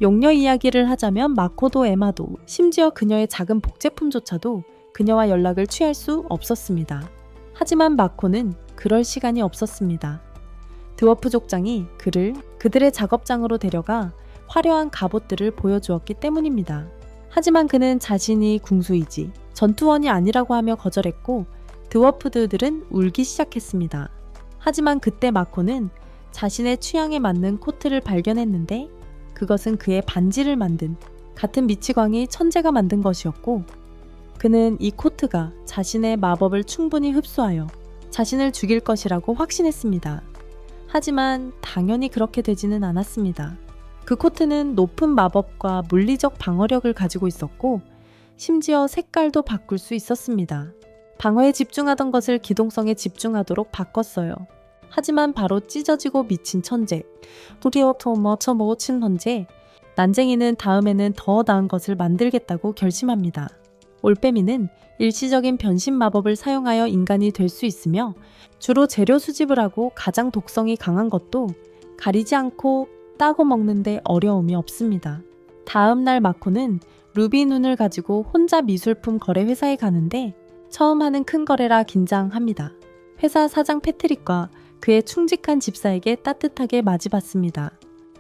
용녀 이야기를 하자면 마코도 에마도 심지어 그녀의 작은 복제품조차도 그녀와 연락을 취할 수 없었습니다. 하지만 마코는 그럴 시간이 없었습니다. 드워프 족장이 그들의 작업장으로 데려가 화려한 갑옷들을 보여주었기 때문입니다. 하지만 그는 자신이 궁수이지 전투원이 아니라고 하며 거절했고 드워프들은 울기 시작했습니다. 하지만 그때 마코는 자신의 취향에 맞는 코트를 발견했는데 그것은 그의 반지를 만든 같은 미치광이 천재가 만든 것이었고 그는 이 코트가 자신의 마법을 충분히 흡수하여 자신을 죽일 것이라고 확신했습니다. 하지만 당연히 그렇게 되지는 않았습니다. 그 코트는 높은 마법과 물리적 방어력을 가지고 있었고 심지어 색깔도 바꿀 수 있었습니다. 방어에 집중하던 것을 기동성에 집중하도록 바꿨어요. 하지만 바로 찢어지고 미친 천재, 천재, 난쟁이는 다음에는 더 나은 것을 만들겠다고 결심합니다. 올빼미는 일시적인 변신 마법을 사용하여 인간이 될 수 있으며 주로 재료 수집을 하고 가장 독성이 강한 것도 가리지 않고 따고 먹는데 어려움이 없습니다. 다음 날 마코는 루비 눈을 가지고 혼자 미술품 거래 회사에 가는데 처음 하는 큰 거래라 긴장합니다. 회사 사장 패트릭과 그의 충직한 집사에게 따뜻하게 맞이받습니다.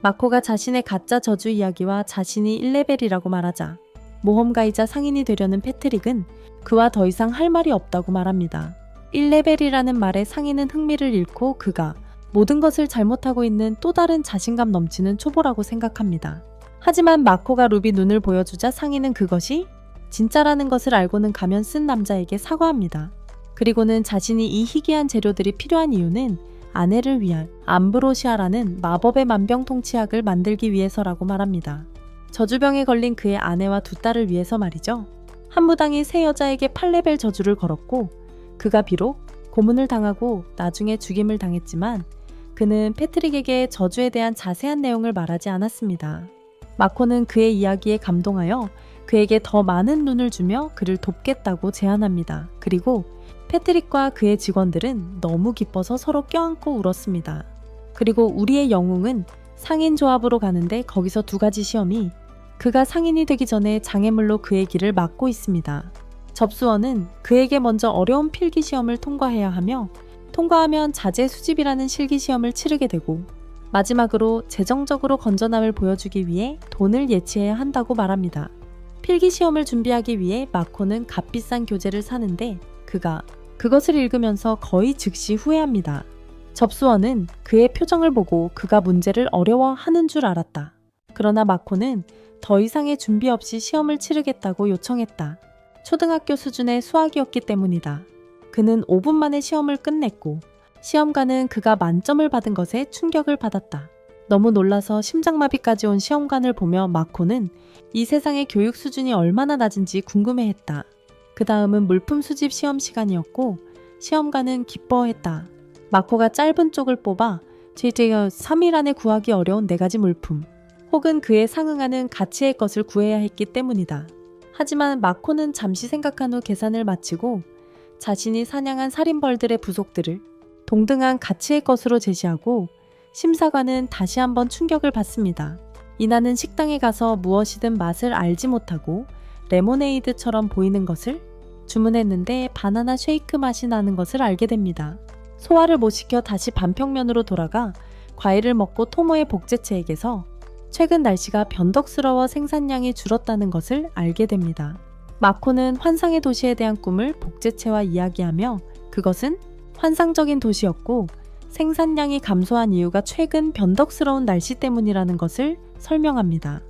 마코가 자신의 가짜 저주 이야기와 자신이 1레벨이라고 말하자 모험가이자 상인이 되려는 패트릭은 그와 더 이상 할 말이 없다고 말합니다. 1레벨이라는 말에 상인은 흥미를 잃고 그가 모든 것을 잘못하고 있는 또 다른 자신감 넘치는 초보라고 생각합니다. 하지만 마코가 루비 눈을 보여주자 상인은 그것이 진짜라는 것을 알고는 가면 쓴 남자에게 사과합니다. 그리고는 자신이 이 희귀한 재료들이 필요한 이유는 아내를 위한 암브로시아라는 마법의 만병통치약을 만들기 위해서라고 말합니다. 저주병에 걸린 그의 아내와 두 딸을 위해서 말이죠. 한 무당이 새 여자에게 8레벨 저주를 걸었고 그가 비록 고문을 당하고 나중에 죽임을 당했지만 그는 패트릭에게 저주에 대한 자세한 내용을 말하지 않았습니다. 마코는 그의 이야기에 감동하여 그에게 더 많은 눈을 주며 그를 돕겠다고 제안합니다. 그리고 패트릭과 그의 직원들은 너무 기뻐서 서로 껴안고 울었습니다. 그리고 우리의 영웅은 상인 조합으로 가는데 거기서 두 가지 시험이 그가 상인이 되기 전에 장애물로 그의 길을 막고 있습니다. 접수원은 그에게 먼저 어려운 필기 시험을 통과해야 하며 통과하면 자재 수집이라는 실기 시험을 치르게 되고 마지막으로 재정적으로 건전함을 보여주기 위해 돈을 예치해야 한다고 말합니다. 필기 시험을 준비하기 위해 마코는 값비싼 교재를 사는데 그가 그것을 읽으면서 거의 즉시 후회합니다. 접수원은 그의 표정을 보고 그가 문제를 어려워하는 줄 알았다. 그러나 마코는 더 이상의 준비 없이 시험을 치르겠다고 요청했다. 초등학교 수준의 수학이었기 때문이다. 그는 5분 만에 시험을 끝냈고 시험관은 그가 만점을 받은 것에 충격을 받았다. 너무 놀라서 심장마비까지 온 시험관을 보며 마코는 이 세상의 교육 수준이 얼마나 낮은지 궁금해했다. 그 다음은 물품 수집 시험 시간이었고 시험관은 기뻐했다. 마코가 짧은 쪽을 뽑아 제이제가 3일 안에 구하기 어려운 4가지 물품 혹은 그에 상응하는 가치의 것을 구해야 했기 때문이다. 하지만 마코는 잠시 생각한 후 계산을 마치고 자신이 사냥한 살인벌들의 부속들을 동등한 가치의 것으로 제시하고 심사관은 다시 한번 충격을 받습니다. 이나는 식당에 가서 무엇이든 맛을 알지 못하고 레모네이드처럼 보이는 것을 주문했는데 바나나 쉐이크 맛이 나는 것을 알게 됩니다. 소화를 못 시켜 다시 반평면으로 돌아가 과일을 먹고 토모의 복제체에게서 최근 날씨가 변덕스러워 생산량이 줄었다는 것을 알게 됩니다. 마코는 환상의 도시에 대한 꿈을 복제체와 이야기하며 그것은 환상적인 도시였고 생산량이 감소한 이유가 최근 변덕스러운 날씨 때문이라는 것을 설명합니다.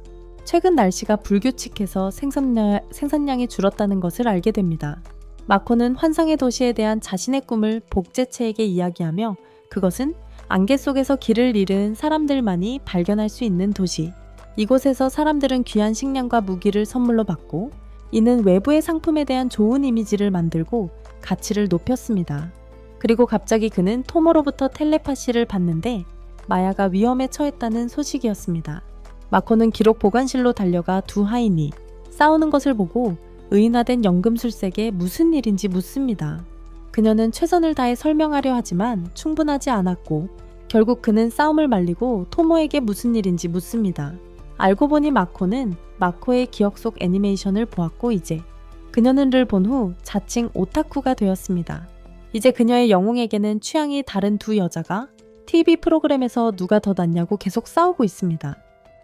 최근 날씨가 불규칙해서 생산량이 줄었다는 것을 알게 됩니다. 마코는 환상의 도시에 대한 자신의 꿈을 복제체에게 이야기하며 그것은 안개 속에서 길을 잃은 사람들만이 발견할 수 있는 도시. 이곳에서 사람들은 귀한 식량과 무기를 선물로 받고 이는 외부의 상품에 대한 좋은 이미지를 만들고 가치를 높였습니다. 그리고 갑자기 그는 토모로부터 텔레파시를 받는데 마야가 위험에 처했다는 소식이었습니다. 마코는 기록 보관실로 달려가 두 하인이 싸우는 것을 보고 의인화된 연금술사에게 무슨 일인지 묻습니다. 그녀는 최선을 다해 설명하려 하지만 충분하지 않았고 결국 그는 싸움을 말리고 토모에게 무슨 일인지 묻습니다. 알고 보니 마코는 마코의 기억 속 애니메이션을 보았고 이제 그녀는를 본 후 자칭 오타쿠가 되었습니다. 이제 그녀의 영웅에게는 취향이 다른 두 여자가 TV 프로그램에서 누가 더 낫냐고 계속 싸우고 있습니다.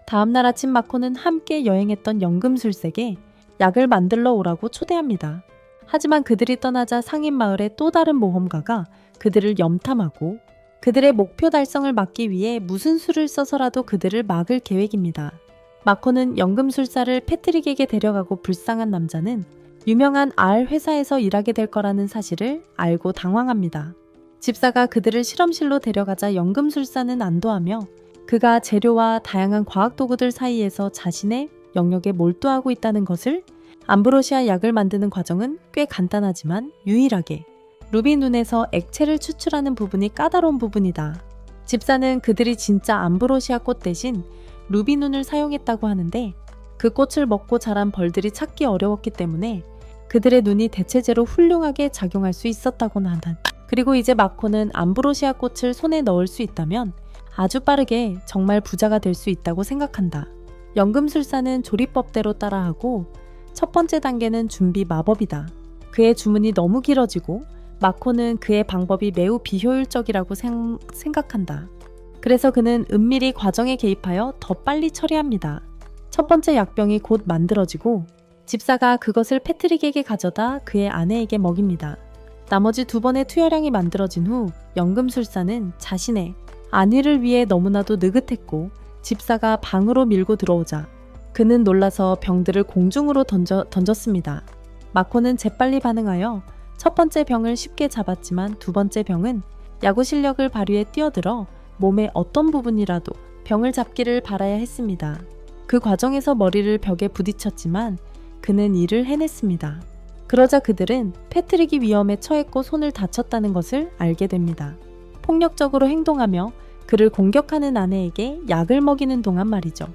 다음날 아침 마코는 함께 여행했던 연금술사에게 약을 만들러 오라고 초대합니다. 하지만 그들이 떠나자 상인 마을의 또 다른 모험가가 그들을 염탐하고 그들의 목표 달성을 막기 위해 무슨 수를 써서라도 그들을 막을 계획입니다. 마코는 연금술사를 패트릭에게 데려가고 불쌍한 남자는 유명한 알 회사에서 일하게 될 거라는 사실을 알고 당황합니다. 집사가 그들을 실험실로 데려가자 연금술사는 안도하며 그가 재료와 다양한 과학도구들 사이에서 자신의 영역에 몰두하고 있다는 것을, 암브로시아 약을 만드는 과정은 꽤 간단하지만 유일하게 루비 눈에서 액체를 추출하는 부분이 까다로운 부분이다. 집사는 그들이 진짜 암브로시아 꽃 대신 루비 눈을 사용했다고 하는데 그 꽃을 먹고 자란 벌들이 찾기 어려웠기 때문에 그들의 눈이 대체제로 훌륭하게 작용할 수 있었다고는 한다. 그리고 이제 마코는 암브로시아 꽃을 손에 넣을 수 있다면 아주 빠르게 정말 부자가 될 수 있다고 생각한다. 연금술사는 조리법대로 따라하고 첫 번째 단계는 준비 마법이다. 그의 주문이 너무 길어지고 마코는 그의 방법이 매우 비효율적이라고 생각한다. 그래서 그는 은밀히 과정에 개입하여 더 빨리 처리합니다. 첫 번째 약병이 곧 만들어지고 집사가 그것을 패트릭에게 가져다 그의 아내에게 먹입니다. 나머지 두 번의 투여량이 만들어진 후 연금술사는 자신의 안위를 위해 너무나도 느긋했고 집사가 방으로 밀고 들어오자 그는 놀라서 병들을 공중으로 던졌습니다. 마코는 재빨리 반응하여 첫 번째 병을 쉽게 잡았지만 두 번째 병은 야구 실력을 발휘해 뛰어들어 몸의 어떤 부분이라도 병을 잡기를 바라야 했습니다. 그 과정에서 머리를 벽에 부딪혔지만 그는 이를 해냈습니다. 그러자 그들은 패트릭이 위험에 처했고 손을 다쳤다는 것을 알게 됩니다. 폭력적으로 행동하며 그를 공격하는 아내에게 약을 먹이는 동안 말이죠.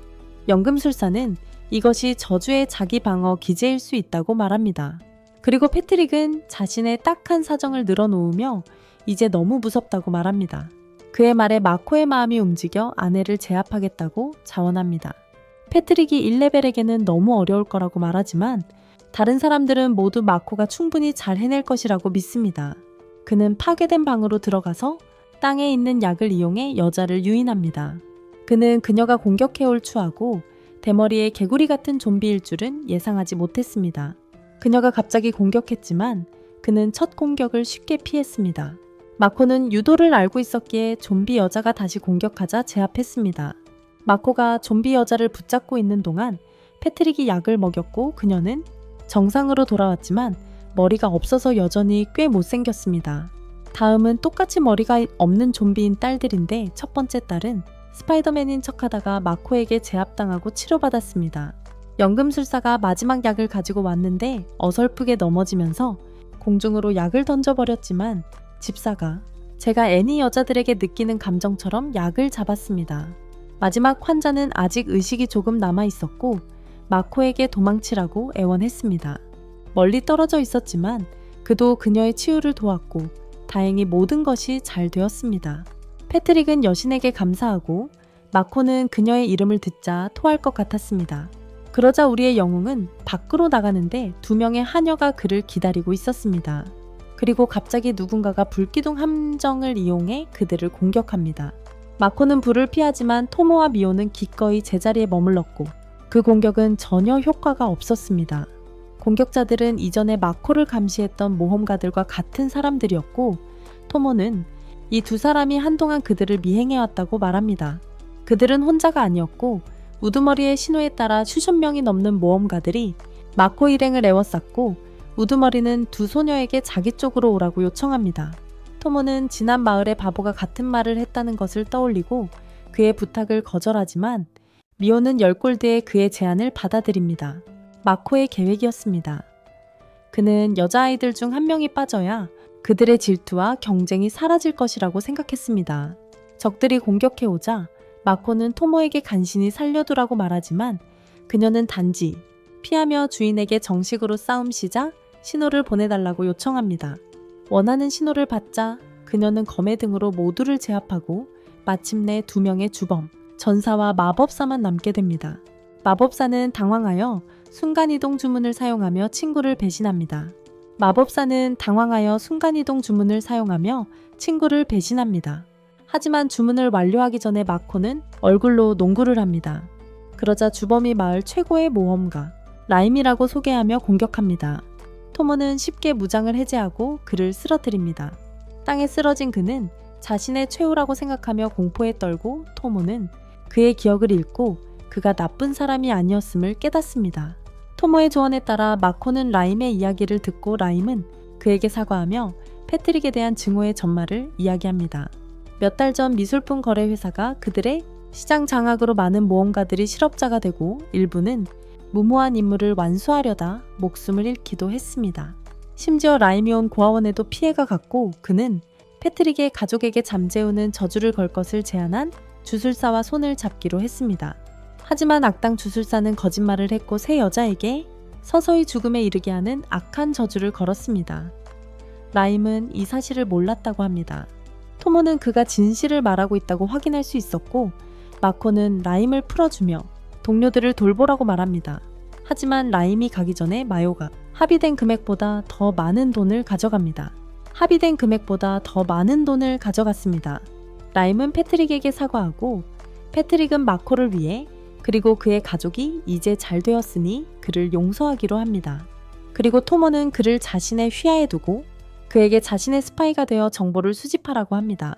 연금술사는 이것이 저주의 자기 방어 기제일 수 있다고 말합니다. 그리고 패트릭은 자신의 딱한 사정을 늘어놓으며 이제 너무 무섭다고 말합니다. 그의 말에 마코의 마음이 움직여 아내를 제압하겠다고 자원합니다. 패트릭이 1레벨에게는 너무 어려울 거라고 말하지만 다른 사람들은 모두 마코가 충분히 잘 해낼 것이라고 믿습니다. 그는 파괴된 방으로 들어가서 땅에 있는 약을 이용해 여자를 유인합니다. 그는 그녀가 공격해올 추하고 대머리의 개구리 같은 좀비일 줄은 예상하지 못했습니다. 그녀가 갑자기 공격했지만 그는 첫 공격을 쉽게 피했습니다. 마코는 유도를 알고 있었기에 좀비 여자가 다시 공격하자 제압했습니다. 마코가 좀비 여자를 붙잡고 있는 동안 패트릭이 약을 먹였고 그녀는 정상으로 돌아왔지만 머리가 없어서 여전히 꽤 못생겼습니다. 다음은 똑같이 머리가 없는 좀비인 딸들인데 첫 번째 딸은 스파이더맨인 척하다가 마코에게 제압당하고 치료받았습니다. 연금술사가 마지막 약을 가지고 왔는데 어설프게 넘어지면서 공중으로 약을 던져버렸지만 집사가 제가 애니 여자들에게 느끼는 감정처럼 약을 잡았습니다. 마지막 환자는 아직 의식이 조금 남아있었고 마코에게 도망치라고 애원했습니다. 멀리 떨어져 있었지만 그도 그녀의 치유를 도왔고 다행히 모든 것이 잘 되었습니다. 패트릭은 여신에게 감사하고 마코는 그녀의 이름을 듣자 토할 것 같았습니다. 그러자 우리의 영웅은 밖으로 나가는데 두 명의 하녀가 그를 기다리고 있었습니다. 그리고 갑자기 누군가가 불기둥 함정을 이용해 그들을 공격합니다. 마코는 불을 피하지만 토모와 미오는 기꺼이 제자리에 머물렀고 그 공격은 전혀 효과가 없었습니다. 공격자들은 이전에 마코를 감시했던 모험가들과 같은 사람들이었고 토모는 이 두 사람이 한동안 그들을 미행해왔다고 말합니다. 그들은 혼자가 아니었고 우두머리의 신호에 따라 수십 명이 넘는 모험가들이 마코 일행을 에워쌌고 우두머리는 두 소녀에게 자기 쪽으로 오라고 요청합니다. 토모는 지난 마을의 바보가 같은 말을 했다는 것을 떠올리고 그의 부탁을 거절하지만 미오는 10골드의 그의 제안을 받아들입니다. 마코의 계획이었습니다. 그는 여자아이들 중 한 명이 빠져야 그들의 질투와 경쟁이 사라질 것이라고 생각했습니다. 적들이 공격해오자 마코는 토모에게 간신히 살려두라고 말하지만 그녀는 단지 피하며 주인에게 정식으로 싸움 시작 신호를 보내달라고 요청합니다. 원하는 신호를 받자 그녀는 검의 등으로 모두를 제압하고 마침내 두 명의 주범, 전사와 마법사만 남게 됩니다. 마법사는 당황하여 순간이동 주문을 사용하며 친구를 배신합니다. 마법사는 당황하여 순간이동 주문을 사용하며 친구를 배신합니다. 하지만 주문을 완료하기 전에 마코는 얼굴로 농구를 합니다. 그러자 주범이 마을 최고의 모험가 라임이라고 소개하며 공격합니다. 토모는 쉽게 무장을 해제하고 그를 쓰러뜨립니다. 땅에 쓰러진 그는 자신의 최후라고 생각하며 공포에 떨고 토모는 그의 기억을 잃고 그가 나쁜 사람이 아니었음을 깨닫습니다. 토모의 조언에 따라 마코는 라임의 이야기를 듣고 라임은 그에게 사과하며 패트릭에 대한 증오의 전말을 이야기합니다. 몇 달 전 미술품 거래 회사가 그들의 시장 장악으로 많은 모험가들이 실업자가 되고 일부는 무모한 임무를 완수하려다 목숨을 잃기도 했습니다. 심지어 라임이 온 고아원에도 피해가 갔고 그는 패트릭의 가족에게 잠재우는 저주를 걸 것을 제안한 주술사와 손을 잡기로 했습니다. 하지만 악당 주술사는 거짓말을 했고 새 여자에게 서서히 죽음에 이르게 하는 악한 저주를 걸었습니다. 라임은 이 사실을 몰랐다고 합니다. 토모는 그가 진실을 말하고 있다고 확인할 수 있었고 마코는 라임을 풀어주며 동료들을 돌보라고 말합니다. 하지만 라임이 가기 전에 마요가 합의된 금액보다 더 많은 돈을 가져갑니다. 라임은 패트릭에게 사과하고 패트릭은 마코를 위해 그리고 그의 가족이 이제 잘 되었으니 그를 용서하기로 합니다. 그리고 토모는 그를 자신의 휘하에 두고 그에게 자신의 스파이가 되어 정보를 수집하라고 합니다.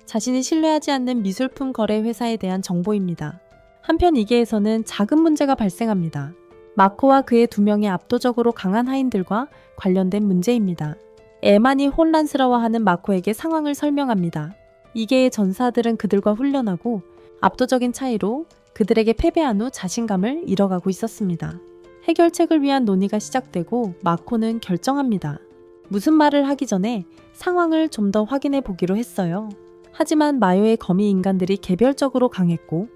자신이 신뢰하지 않는 미술품 거래 회사에 대한 정보입니다. 한편 2기에서는 작은 문제가 발생합니다. 마코와 그의 2명의 압도적으로 강한 하인들과 관련된 문제입니다. 에만이 혼란스러워하는 마코에게 상황을 설명합니다. 2개의 전사들은 그들과 훈련하고 압도적인 차이로 그들에게 패배한 후 자신감을 잃어가고 있었습니다. 해결책을 위한 논의가 시작되고 마코는 결정합니다. 무슨 말을 하기 전에 상황을 좀 더 확인해 보기로 했어요. 하지만 마요의 거미 인간들이 개별적으로 강했고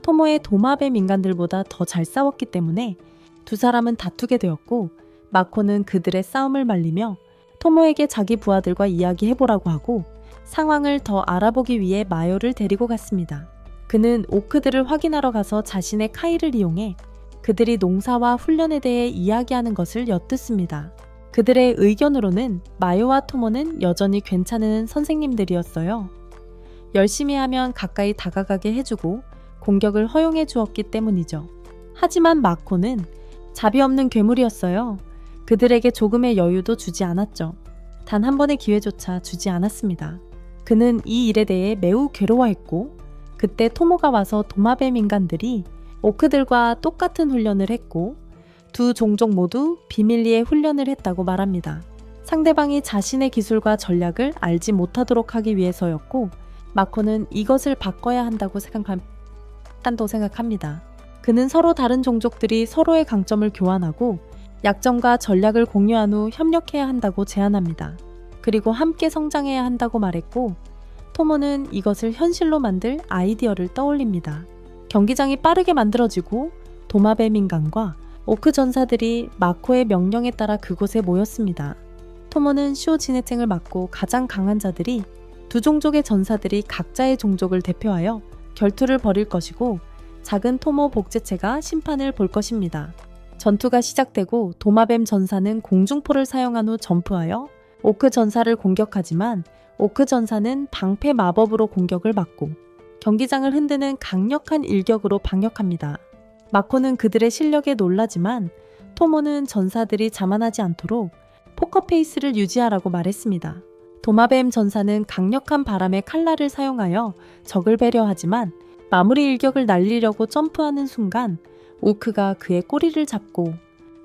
토모의 도마뱀 인간들보다 더 잘 싸웠기 때문에 두 사람은 다투게 되었고 마코는 그들의 싸움을 말리며 토모에게 자기 부하들과 이야기해보라고 하고 상황을 더 알아보기 위해 마요를 데리고 갔습니다. 그는 오크들을 확인하러 가서 자신의 카이를 이용해 그들이 농사와 훈련에 대해 이야기하는 것을 엿듣습니다. 그들의 의견으로는 마요와 토모는 여전히 괜찮은 선생님들이었어요. 열심히 하면 가까이 다가가게 해주고 공격을 허용해 주었기 때문이죠. 하지만 마코는 자비 없는 괴물이었어요. 그들에게 조금의 여유도 주지 않았죠. 단 한 번의 기회조차 주지 않았습니다. 그는 이 일에 대해 매우 괴로워했고 그때 토모가 와서 도마뱀 인간들이 오크들과 똑같은 훈련을 했고 두 종족 모두 비밀리에 훈련을 했다고 말합니다. 상대방이 자신의 기술과 전략을 알지 못하도록 하기 위해서였고 마코는 이것을 바꿔야 한다고 생각합니다. 그는 서로 다른 종족들이 서로의 강점을 교환하고 약점과 전략을 공유한 후 협력해야 한다고 제안합니다. 그리고 함께 성장해야 한다고 말했고 토모는 이것을 현실로 만들 아이디어를 떠올립니다. 경기장이 빠르게 만들어지고 도마뱀 인간과 오크 전사들이 마코의 명령에 따라 그곳에 모였습니다. 토모는 쇼 진해증을 막고 가장 강한 자들이 두 종족의 전사들이 각자의 종족을 대표하여 결투를 벌일 것이고 작은 토모 복제체가 심판을 볼 것입니다. 전투가 시작되고 도마뱀 전사는 공중포를 사용한 후 점프하여 오크 전사를 공격하지만 오크 전사는 방패 마법으로 공격을 받고 경기장을 흔드는 강력한 일격으로 반격합니다. 마코는 그들의 실력에 놀라지만 토모는 전사들이 자만하지 않도록 포커페이스를 유지하라고 말했습니다. 도마뱀 전사는 강력한 바람의 칼날을 사용하여 적을 배려하지만 마무리 일격을 날리려고 점프하는 순간 오크가 그의 꼬리를 잡고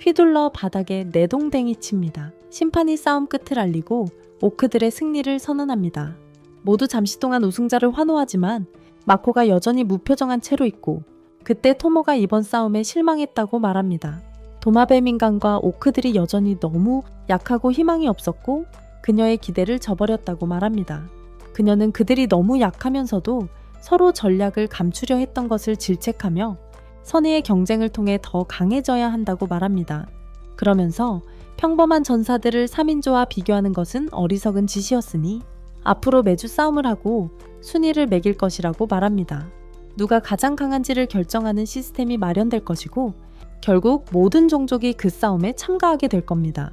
휘둘러 바닥에 내동댕이 칩니다. 심판이 싸움 끝을 알리고 오크들의 승리를 선언합니다. 모두 잠시 동안 우승자를 환호하지만 마코가 여전히 무표정한 채로 있고 그때 토모가 이번 싸움에 실망했다고 말합니다. 도마뱀 인간과 오크들이 여전히 너무 약하고 희망이 없었고 그녀의 기대를 저버렸다고 말합니다. 그녀는 그들이 너무 약하면서도 서로 전략을 감추려 했던 것을 질책하며 선의의 경쟁을 통해 더 강해져야 한다고 말합니다. 그러면서 평범한 전사들을 3인조와 비교하는 것은 어리석은 짓이었으니 앞으로 매주 싸움을 하고 순위를 매길 것이라고 말합니다. 누가 가장 강한지를 결정하는 시스템이 마련될 것이고 결국 모든 종족이 그 싸움에 참가하게 될 겁니다.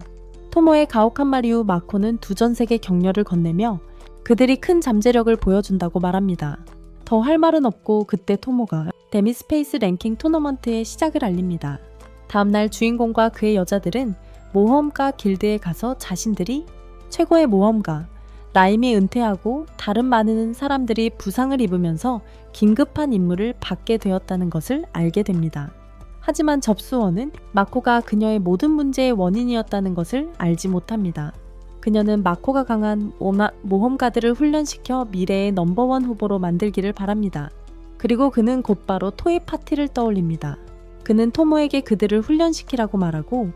토모의 가혹한 말 이후 마코는 두 전색의 격려를 건네며 그들이 큰 잠재력을 보여준다고 말합니다. 더 할 말은 없고 그때 토모가 데미스페이스 랭킹 토너먼트의 시작을 알립니다. 다음날 주인공과 그의 여자들은 모험가 길드에 가서 자신들이 최고의 모험가, 라임이 은퇴하고 다른 많은 사람들이 부상을 입으면서 긴급한 임무를 받게 되었다는 것을 알게 됩니다. 하지만 접수원은 마코가 그녀의 모든 문제의 원인이었다는 것을 알지 못합니다. 그녀는 마코가 강한 모험가들을 훈련시켜 미래의 넘버원 후보로 만들기를 바랍니다. 그리고 그는 곧바로 토이 파티를 떠올립니다. 그는 토모에게 그들을 훈련시키라고 말하고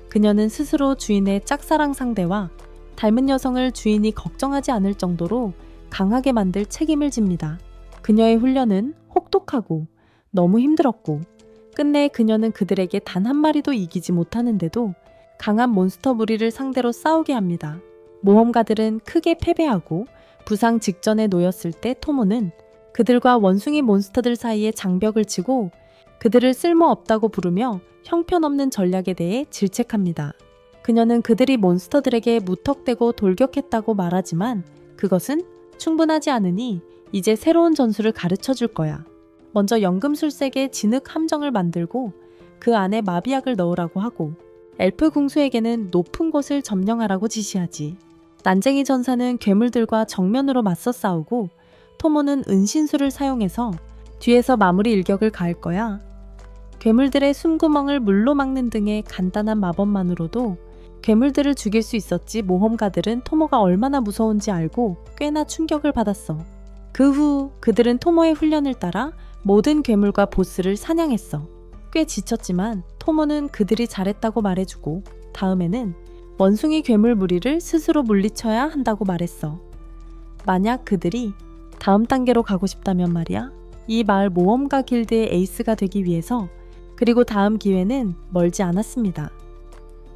그녀는 스스로 주인의 짝사랑 상대와 닮은 여성을 주인이 걱정하지 않을 정도로 강하게 만들 책임을 집니다. 그녀의 훈련은 혹독하고 너무 힘들었고 끝내 그녀는 그들에게 단 한 마리도 이기지 못하는데도 강한 몬스터 무리를 상대로 싸우게 합니다. 모험가들은 크게 패배하고 부상 직전에 놓였을 때 토모는 그들과 원숭이 몬스터들 사이에 장벽을 치고 그들을 쓸모없다고 부르며 형편없는 전략에 대해 질책합니다. 그녀는 그들이 몬스터들에게 무턱대고 돌격했다고 말하지만 그것은 충분하지 않으니 이제 새로운 전술을 가르쳐 줄 거야. 먼저 연금술색의 진흙 함정을 만들고 그 안에 마비약을 넣으라고 하고 엘프 궁수에게는 높은 곳을 점령하라고 지시하지. 난쟁이 전사는 괴물들과 정면으로 맞서 싸우고 토모는 은신술을 사용해서 뒤에서 마무리 일격을 가할 거야. 괴물들의 숨구멍을 물로 막는 등의 간단한 마법만으로도 괴물들을 죽일 수 있었지. 모험가들은 토모가 얼마나 무서운지 알고 꽤나 충격을 받았어. 그 후 그들은 토모의 훈련을 따라 모든 괴물과 보스를 사냥했어. 꽤 지쳤지만 토모는 그들이 잘했다고 말해주고 다음에는 원숭이 괴물 무리를 스스로 물리쳐야 한다고 말했어. 만약 그들이 다음 단계로 가고 싶다면 말이야. 이 마을 모험가 길드의 에이스가 되기 위해서 그리고 다음 기회는 멀지 않았습니다.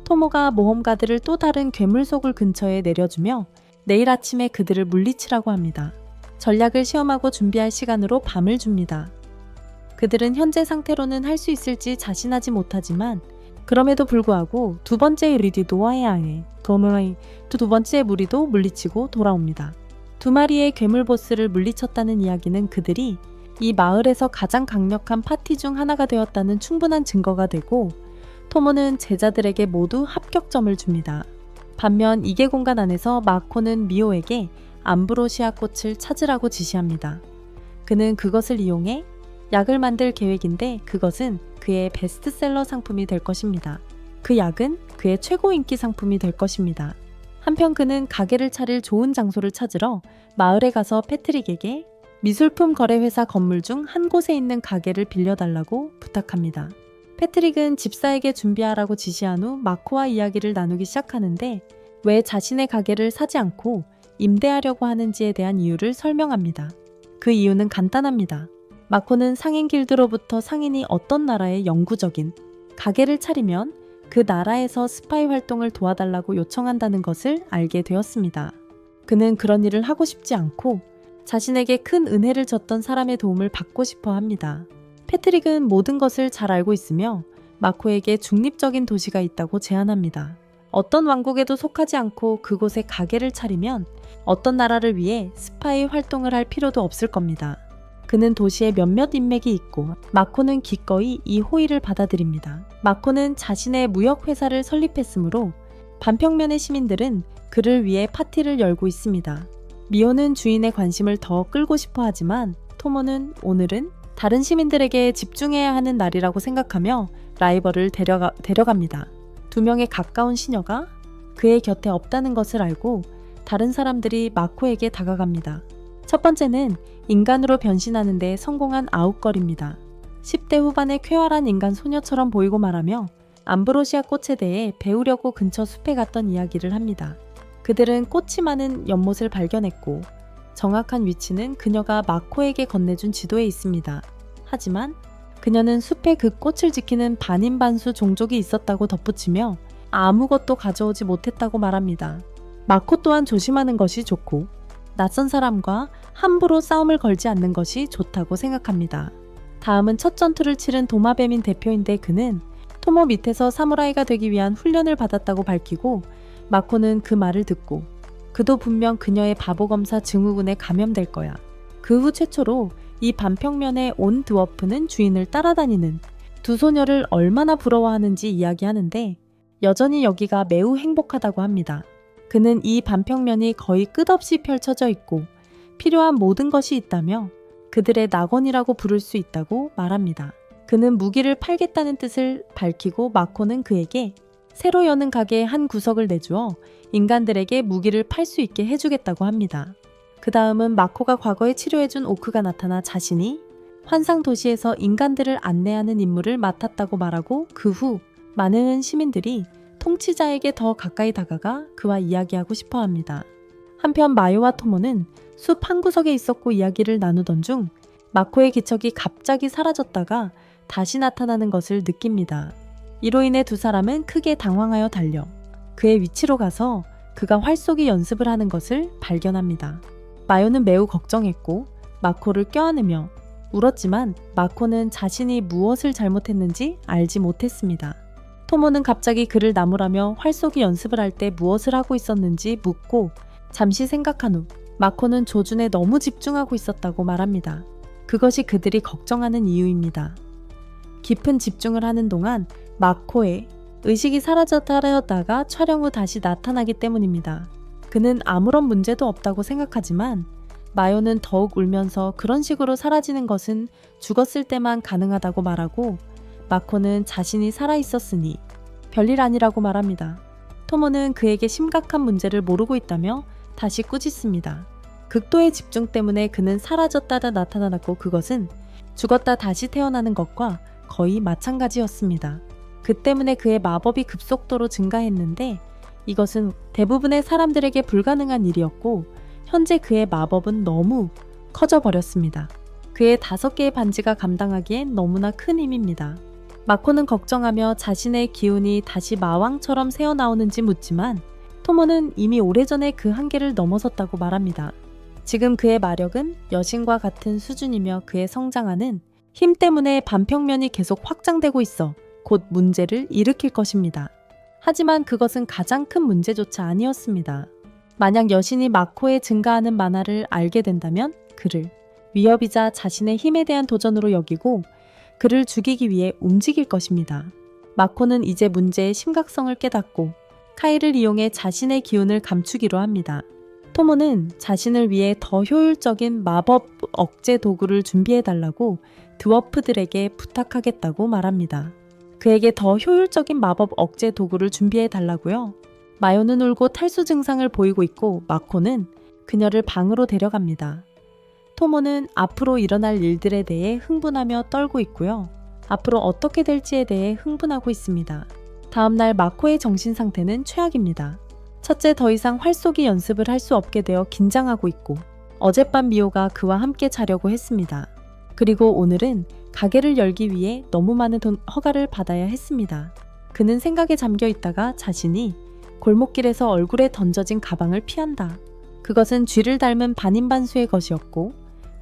토모가 모험가들을 또 다른 괴물 속을 근처에 내려주며 내일 아침에 그들을 물리치라고 합니다. 전략을 시험하고 준비할 시간으로 밤을 줍니다. 그들은 현재 상태로는 할 수 있을지 자신하지 못하지만 그럼에도 불구하고 두 번째 의리도 놓아야 해. 두 번째 무리도 물리치고 돌아옵니다. 두 마리의 괴물 보스를 물리쳤다는 이야기는 그들이 이 마을에서 가장 강력한 파티 중 하나가 되었다는 충분한 증거가 되고 토모는 제자들에게 모두 합격점을 줍니다. 반면 이계 공간 안에서 마코는 미오에게 암브로시아 꽃을 찾으라고 지시합니다. 그는 그것을 이용해 약을 만들 계획인데 그것은 그의 베스트셀러 상품이 될 것입니다. 그 약은 그의 최고 인기 상품이 될 것입니다. 한편 그는 가게를 차릴 좋은 장소를 찾으러 마을에 가서 패트릭에게 미술품 거래 회사 건물 중 한 곳에 있는 가게를 빌려달라고 부탁합니다. 패트릭은 집사에게 준비하라고 지시한 후 마코와 이야기를 나누기 시작하는데 왜 자신의 가게를 사지 않고 임대하려고 하는지에 대한 이유를 설명합니다. 그 이유는 간단합니다. 마코는 상인 길드로부터 상인이 어떤 나라의 영구적인 가게를 차리면 그 나라에서 스파이 활동을 도와달라고 요청한다는 것을 알게 되었습니다. 그는 그런 일을 하고 싶지 않고 자신에게 큰 은혜를 줬던 사람의 도움을 받고 싶어 합니다. 패트릭은 모든 것을 잘 알고 있으며 마코에게 중립적인 도시가 있다고 제안합니다. 어떤 왕국에도 속하지 않고 그곳에 가게를 차리면 어떤 나라를 위해 스파이 활동을 할 필요도 없을 겁니다. 그는 도시에 몇몇 인맥이 있고 마코는 기꺼이 이 호의를 받아들입니다. 마코는 자신의 무역회사를 설립했으므로 반평면의 시민들은 그를 위해 파티를 열고 있습니다. 미오는 주인의 관심을 더 끌고 싶어 하지만 토모는 오늘은 다른 시민들에게 집중해야 하는 날이라고 생각하며 라이벌을 데려갑니다. 두 명의 가까운 시녀가 그의 곁에 없다는 것을 알고 다른 사람들이 마코에게 다가갑니다. 첫 번째는 인간으로 변신하는 데 성공한 아웃걸입니다. 10대 후반의 쾌활한 인간 소녀처럼 보이고 말하며 암브로시아 꽃에 대해 배우려고 근처 숲에 갔던 이야기를 합니다. 그들은 꽃이 많은 연못을 발견했고 정확한 위치는 그녀가 마코에게 건네준 지도에 있습니다. 하지만 그녀는 숲에 그 꽃을 지키는 반인반수 종족이 있었다고 덧붙이며 아무것도 가져오지 못했다고 말합니다. 마코 또한 조심하는 것이 좋고 낯선 사람과 함부로 싸움을 걸지 않는 것이 좋다고 생각합니다. 다음은 첫 전투를 치른 도마뱀인 대표인데 그는 토모 밑에서 사무라이가 되기 위한 훈련을 받았다고 밝히고 마코는 그 말을 듣고 그도 분명 그녀의 바보검사 증후군에 감염될 거야. 그 후 최초로 이 반평면의 온 드워프는 주인을 따라다니는 두 소녀를 얼마나 부러워하는지 이야기하는데 여전히 여기가 매우 행복하다고 합니다. 그는 이 반평면이 거의 끝없이 펼쳐져 있고 필요한 모든 것이 있다며 그들의 낙원이라고 부를 수 있다고 말합니다. 그는 무기를 팔겠다는 뜻을 밝히고 마코는 그에게 새로 여는 가게의 한 구석을 내주어 인간들에게 무기를 팔 수 있게 해주겠다고 합니다. 그 다음은 마코가 과거에 치료해준 오크가 나타나 자신이 환상 도시에서 인간들을 안내하는 임무를 맡았다고 말하고 그 후 많은 시민들이 통치자에게 더 가까이 다가가 그와 이야기하고 싶어 합니다. 한편 마요와 토모는 숲 한 구석에 있었고 이야기를 나누던 중 마코의 기척이 갑자기 사라졌다가 다시 나타나는 것을 느낍니다. 이로 인해 두 사람은 크게 당황하여 달려 그의 위치로 가서 그가 활쏘기 연습을 하는 것을 발견합니다. 마요는 매우 걱정했고 마코를 껴안으며 울었지만 마코는 자신이 무엇을 잘못했는지 알지 못했습니다. 토모는 갑자기 그를 나무라며 활쏘기 연습을 할 때 무엇을 하고 있었는지 묻고 잠시 생각한 후 마코는 조준에 너무 집중하고 있었다고 말합니다. 그것이 그들이 걱정하는 이유입니다. 깊은 집중을 하는 동안 마코의 의식이 사라졌다가 촬영 후 다시 나타나기 때문입니다. 그는 아무런 문제도 없다고 생각하지만 마요는 더욱 울면서 그런 식으로 사라지는 것은 죽었을 때만 가능하다고 말하고 마코는 자신이 살아있었으니 별일 아니라고 말합니다. 토모는 그에게 심각한 문제를 모르고 있다며 다시 꾸짖습니다. 극도의 집중 때문에 그는 사라졌다가 나타났고 그것은 죽었다 다시 태어나는 것과 거의 마찬가지였습니다. 그 때문에 그의 마법이 급속도로 증가했는데 이것은 대부분의 사람들에게 불가능한 일이었고 현재 그의 마법은 너무 커져 버렸습니다. 그의 5개의 반지가 감당하기엔 너무나 큰 힘입니다. 마코는 걱정하며 자신의 기운이 다시 마왕처럼 새어나오는지 묻지만 토모는 이미 오래전에 그 한계를 넘어섰다고 말합니다. 지금 그의 마력은 여신과 같은 수준이며 그의 성장하는 힘 때문에 반평면이 계속 확장되고 있어 곧 문제를 일으킬 것입니다. 하지만 그것은 가장 큰 문제조차 아니었습니다. 만약 여신이 마코의 증가하는 만화를 알게 된다면 그를 위협이자 자신의 힘에 대한 도전으로 여기고 그를 죽이기 위해 움직일 것입니다. 마코는 이제 문제의 심각성을 깨닫고 카이를 이용해 자신의 기운을 감추기로 합니다. 토모는 자신을 위해 더 효율적인 마법 억제 도구를 준비해달라고 드워프들에게 부탁하겠다고 말합니다. 그에게 더 효율적인 마법 억제 도구를 준비해달라고요. 마요는 울고 탈수 증상을 보이고 있고 마코는 그녀를 방으로 데려갑니다. 토모는 앞으로 일어날 일들에 대해 흥분하며 떨고 있고요. 앞으로 어떻게 될지에 대해 흥분하고 있습니다. 다음날 마코의 정신 상태는 최악입니다. 첫째, 더 이상 활쏘기 연습을 할 수 없게 되어 긴장하고 있고 어젯밤 미호가 그와 함께 자려고 했습니다. 그리고 오늘은 가게를 열기 위해 너무 많은 허가를 받아야 했습니다. 그는 생각에 잠겨 있다가 자신이 골목길에서 얼굴에 던져진 가방을 피한다. 그것은 쥐를 닮은 반인반수의 것이었고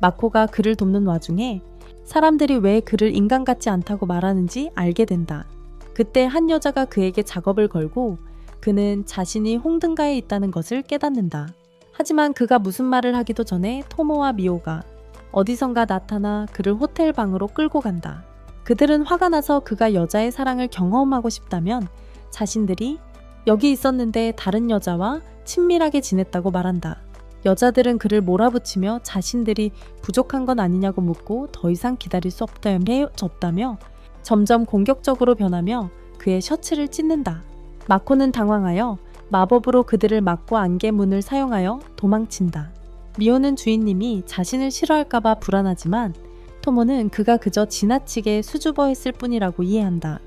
마코가 그를 돕는 와중에 사람들이 왜 그를 인간 같지 않다고 말하는지 알게 된다. 그때 한 여자가 그에게 작업을 걸고 그는 자신이 홍등가에 있다는 것을 깨닫는다. 하지만 그가 무슨 말을 하기도 전에 토모와 미호가 어디선가 나타나 그를 호텔 방으로 끌고 간다. 그들은 화가 나서 그가 여자의 사랑을 경험하고 싶다면 자신들이 여기 있었는데 다른 여자와 친밀하게 지냈다고 말한다. 여자들은 그를 몰아붙이며 자신들이 부족한 건 아니냐고 묻고 더 이상 기다릴 수 없다며 점점 공격적으로 변하며 그의 셔츠를 찢는다. 마코는 당황하여 마법으로 그들을 막고 안개문을 사용하여 도망친다. 미호는 주인님이 자신을 싫어할까봐 불안하지만 토모는 그가 그저 지나치게 수줍어했을 뿐이라고 이해한다.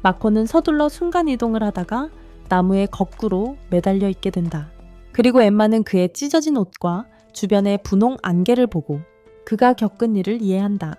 마코는 서둘러 순간이동을 하다가 나무에 거꾸로 매달려 있게 된다. 그리고 엠마는 그의 찢어진 옷과 주변의 분홍 안개를 보고 그가 겪은 일을 이해한다.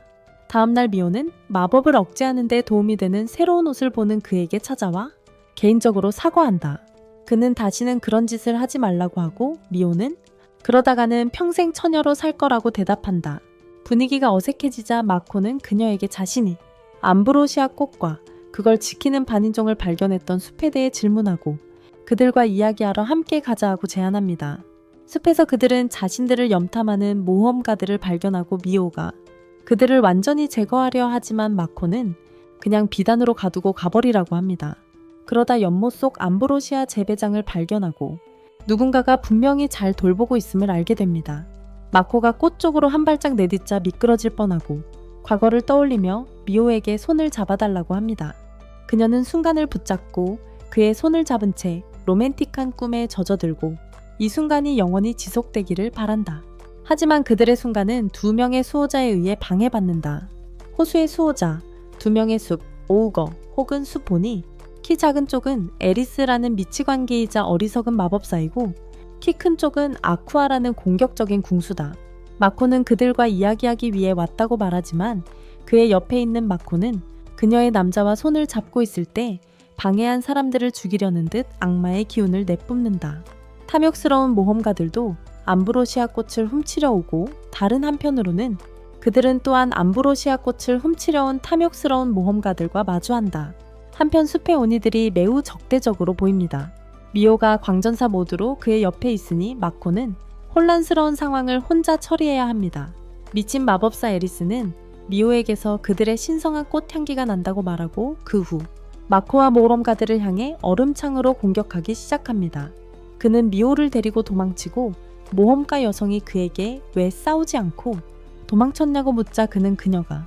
다음날 미호는 마법을 억제하는 데 도움이 되는 새로운 옷을 보는 그에게 찾아와 개인적으로 사과한다. 그는 다시는 그런 짓을 하지 말라고 하고 미호는 그러다가는 평생 처녀로 살 거라고 대답한다. 분위기가 어색해지자 마코는 그녀에게 자신이 암브로시아 꽃과 그걸 지키는 반인종을 발견했던 숲에 대해 질문하고 그들과 이야기하러 함께 가자 하고 제안합니다. 숲에서 그들은 자신들을 염탐하는 모험가들을 발견하고 미호가 그들을 완전히 제거하려 하지만 마코는 그냥 비단으로 가두고 가버리라고 합니다. 그러다 연못 속 암브로시아 재배장을 발견하고 누군가가 분명히 잘 돌보고 있음을 알게 됩니다. 마코가 꽃 쪽으로 한 발짝 내딛자 미끄러질 뻔하고 과거를 떠올리며 미호에게 손을 잡아달라고 합니다. 그녀는 순간을 붙잡고 그의 손을 잡은 채 로맨틱한 꿈에 젖어들고 이 순간이 영원히 지속되기를 바란다. 하지만 그들의 순간은 두 명의 수호자에 의해 방해받는다. 호수의 수호자, 두 명의 숲, 오우거 혹은 숲보니 키 작은 쪽은 에리스라는 미치관계이자 어리석은 마법사이고 키 큰 쪽은 아쿠아라는 공격적인 궁수다. 마코는 그들과 이야기하기 위해 왔다고 말하지만 그의 옆에 있는 마코는 그녀의 남자와 손을 잡고 있을 때 방해한 사람들을 죽이려는 듯 악마의 기운을 내뿜는다. 탐욕스러운 모험가들도 암브로시아 꽃을 훔치려 오고 다른 한편으로는 그들은 또한 암브로시아 꽃을 훔치려 온 탐욕스러운 모험가들과 마주한다. 한편 숲의 오니들이 매우 적대적으로 보입니다. 미호가 광전사 모드로 그의 옆에 있으니 마코는 혼란스러운 상황을 혼자 처리해야 합니다. 미친 마법사 에리스는 미호에게서 그들의 신성한 꽃향기가 난다고 말하고 그 후 마코와 모험가들을 향해 얼음창으로 공격하기 시작합니다. 그는 미호를 데리고 도망치고 모험가 여성이 그에게 왜 싸우지 않고 도망쳤냐고 묻자 그는 그녀가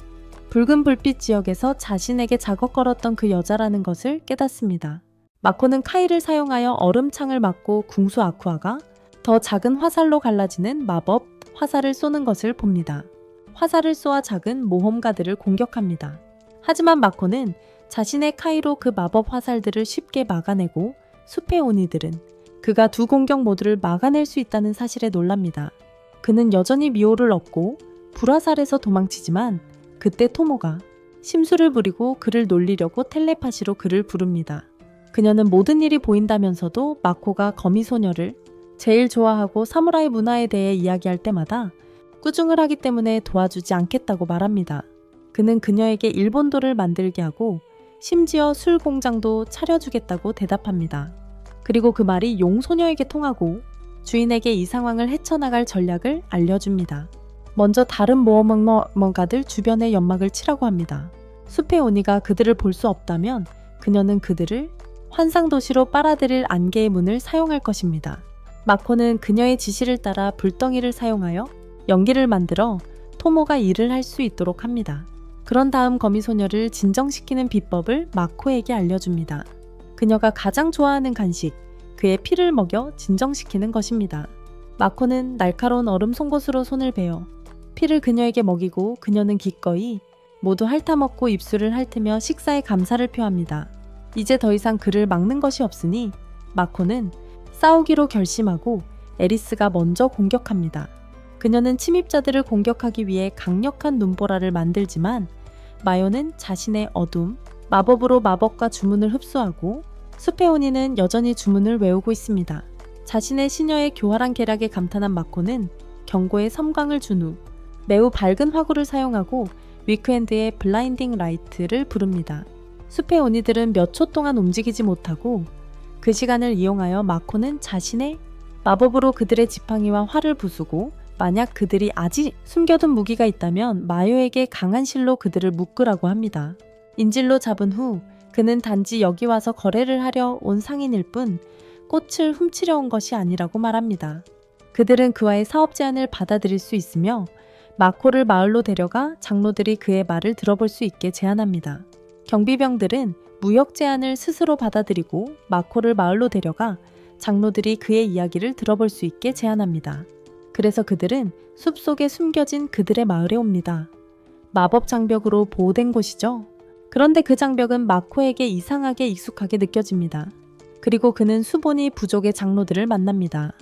붉은 불빛 지역에서 자신에게 작업 걸었던 그 여자라는 것을 깨닫습니다. 마코는 카이를 사용하여 얼음창을 막고 궁수 아쿠아가 더 작은 화살로 갈라지는 마법 화살을 쏘는 것을 봅니다. 화살을 쏘아 작은 모험가들을 공격합니다. 하지만 마코는 자신의 카이로 그 마법 화살들을 쉽게 막아내고 숲의 오니들은 그가 두 공격 모두를 막아낼 수 있다는 사실에 놀랍니다. 그는 여전히 미호를 얻고 불화살에서 도망치지만 그때 토모가 심술을 부리고 그를 놀리려고 텔레파시로 그를 부릅니다. 그녀는 모든 일이 보인다면서도 마코가 거미소녀를 제일 좋아하고 사무라이 문화에 대해 이야기할 때마다 꾸중을 하기 때문에 도와주지 않겠다고 말합니다. 그는 그녀에게 일본도를 만들게 하고 심지어 술 공장도 차려주겠다고 대답합니다. 그리고 그 말이 용소녀에게 통하고 주인에게 이 상황을 헤쳐나갈 전략을 알려줍니다. 먼저 다른 모험가들 주변에 연막을 치라고 합니다. 숲의 오니가 그들을 볼 수 없다면 그녀는 그들을 환상도시로 빨아들일 안개의 문을 사용할 것입니다. 마코는 그녀의 지시를 따라 불덩이를 사용하여 연기를 만들어 토모가 일을 할 수 있도록 합니다. 그런 다음 거미소녀를 진정시키는 비법을 마코에게 알려줍니다. 그녀가 가장 좋아하는 간식, 그의 피를 먹여 진정시키는 것입니다. 마코는 날카로운 얼음 송곳으로 손을 베어 피를 그녀에게 먹이고 그녀는 기꺼이 모두 핥아먹고 입술을 핥으며 식사에 감사를 표합니다. 이제 더 이상 그를 막는 것이 없으니 마코는 싸우기로 결심하고 에리스가 먼저 공격합니다. 그녀는 침입자들을 공격하기 위해 강력한 눈보라를 만들지만 마요는 자신의 어둠, 마법으로 마법과 주문을 흡수하고 숲의 오니는 여전히 주문을 외우고 있습니다. 자신의 시녀의 교활한 계략에 감탄한 마코는 경고의 섬광을 준 후 매우 밝은 화구를 사용하고 위크엔드의 블라인딩 라이트를 부릅니다. 숲의 오니들은 몇 초 동안 움직이지 못하고 그 시간을 이용하여 마코는 자신의 마법으로 그들의 지팡이와 활을 부수고 만약 그들이 아직 숨겨둔 무기가 있다면 마요에게 강한 실로 그들을 묶으라고 합니다. 인질로 잡은 후 그는 단지 여기 와서 거래를 하려 온 상인일 뿐 꽃을 훔치려 온 것이 아니라고 말합니다. 그들은 그와의 사업 제안을 받아들일 수 있으며 마코를 마을로 데려가 장로들이 그의 말을 들어볼 수 있게 제안합니다. 경비병들은 무역 제안을 스스로 받아들이고 마코를 마을로 데려가 장로들이 그의 이야기를 들어볼 수 있게 제안합니다. 그래서 그들은 숲속에 숨겨진 그들의 마을에 옵니다. 마법 장벽으로 보호된 곳이죠. 그런데 그 장벽은 마코에게 이상하게 익숙하게 느껴집니다. 그리고 그는 수보니 부족의 장로들을 만납니다.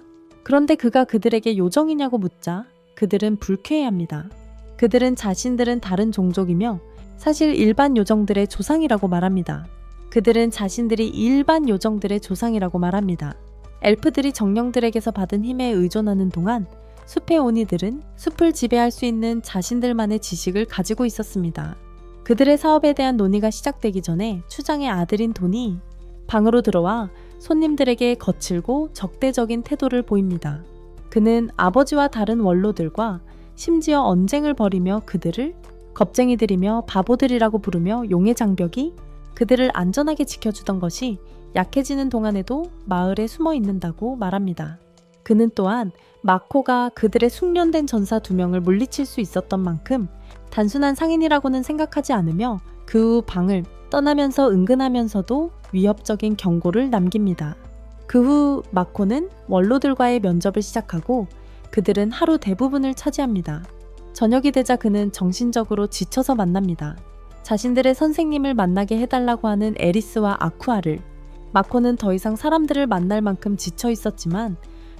그런데 그가 그들에게 요정이냐고 묻자 그들은 불쾌해합니다. 그들은 자신들은 다른 종족이며 사실 일반 요정들의 조상이라고 말합니다. 그들은 자신들이 일반 요정들의 조상이라고 말합니다. 엘프들이 정령들에게서 받은 힘에 의존하는 동안 숲의 오니들은 숲을 지배할 수 있는 자신들만의 지식을 가지고 있었습니다. 그들의 사업에 대한 논의가 시작되기 전에 추장의 아들인 돈이 방으로 들어와 손님들에게 거칠고 적대적인 태도를 보입니다. 그는 아버지와 다른 원로들과 심지어 언쟁을 벌이며 그들을 겁쟁이들이며 바보들이라고 부르며 용의 장벽이 그들을 안전하게 지켜주던 것이 약해지는 동안에도 마을에 숨어 있는다고 말합니다. 그는 또한 마코가 그들의 숙련된 전사 2명을 물리칠 수 있었던 만큼 단순한 상인이라고는 생각하지 않으며 그 후 방을 떠나면서 은근하면서도 위협적인 경고를 남깁니다. 그 후 마코는 원로들과의 면접을 시작하고 그들은 하루 대부분을 차지합니다. 저녁이 되자 그는 정신적으로 지쳐서 만납니다. 자신들의 선생님을 만나게 해달라고 하는 에리스와 아쿠아를. 마코는 더 이상 사람들을 만날 만큼 지쳐 있었지만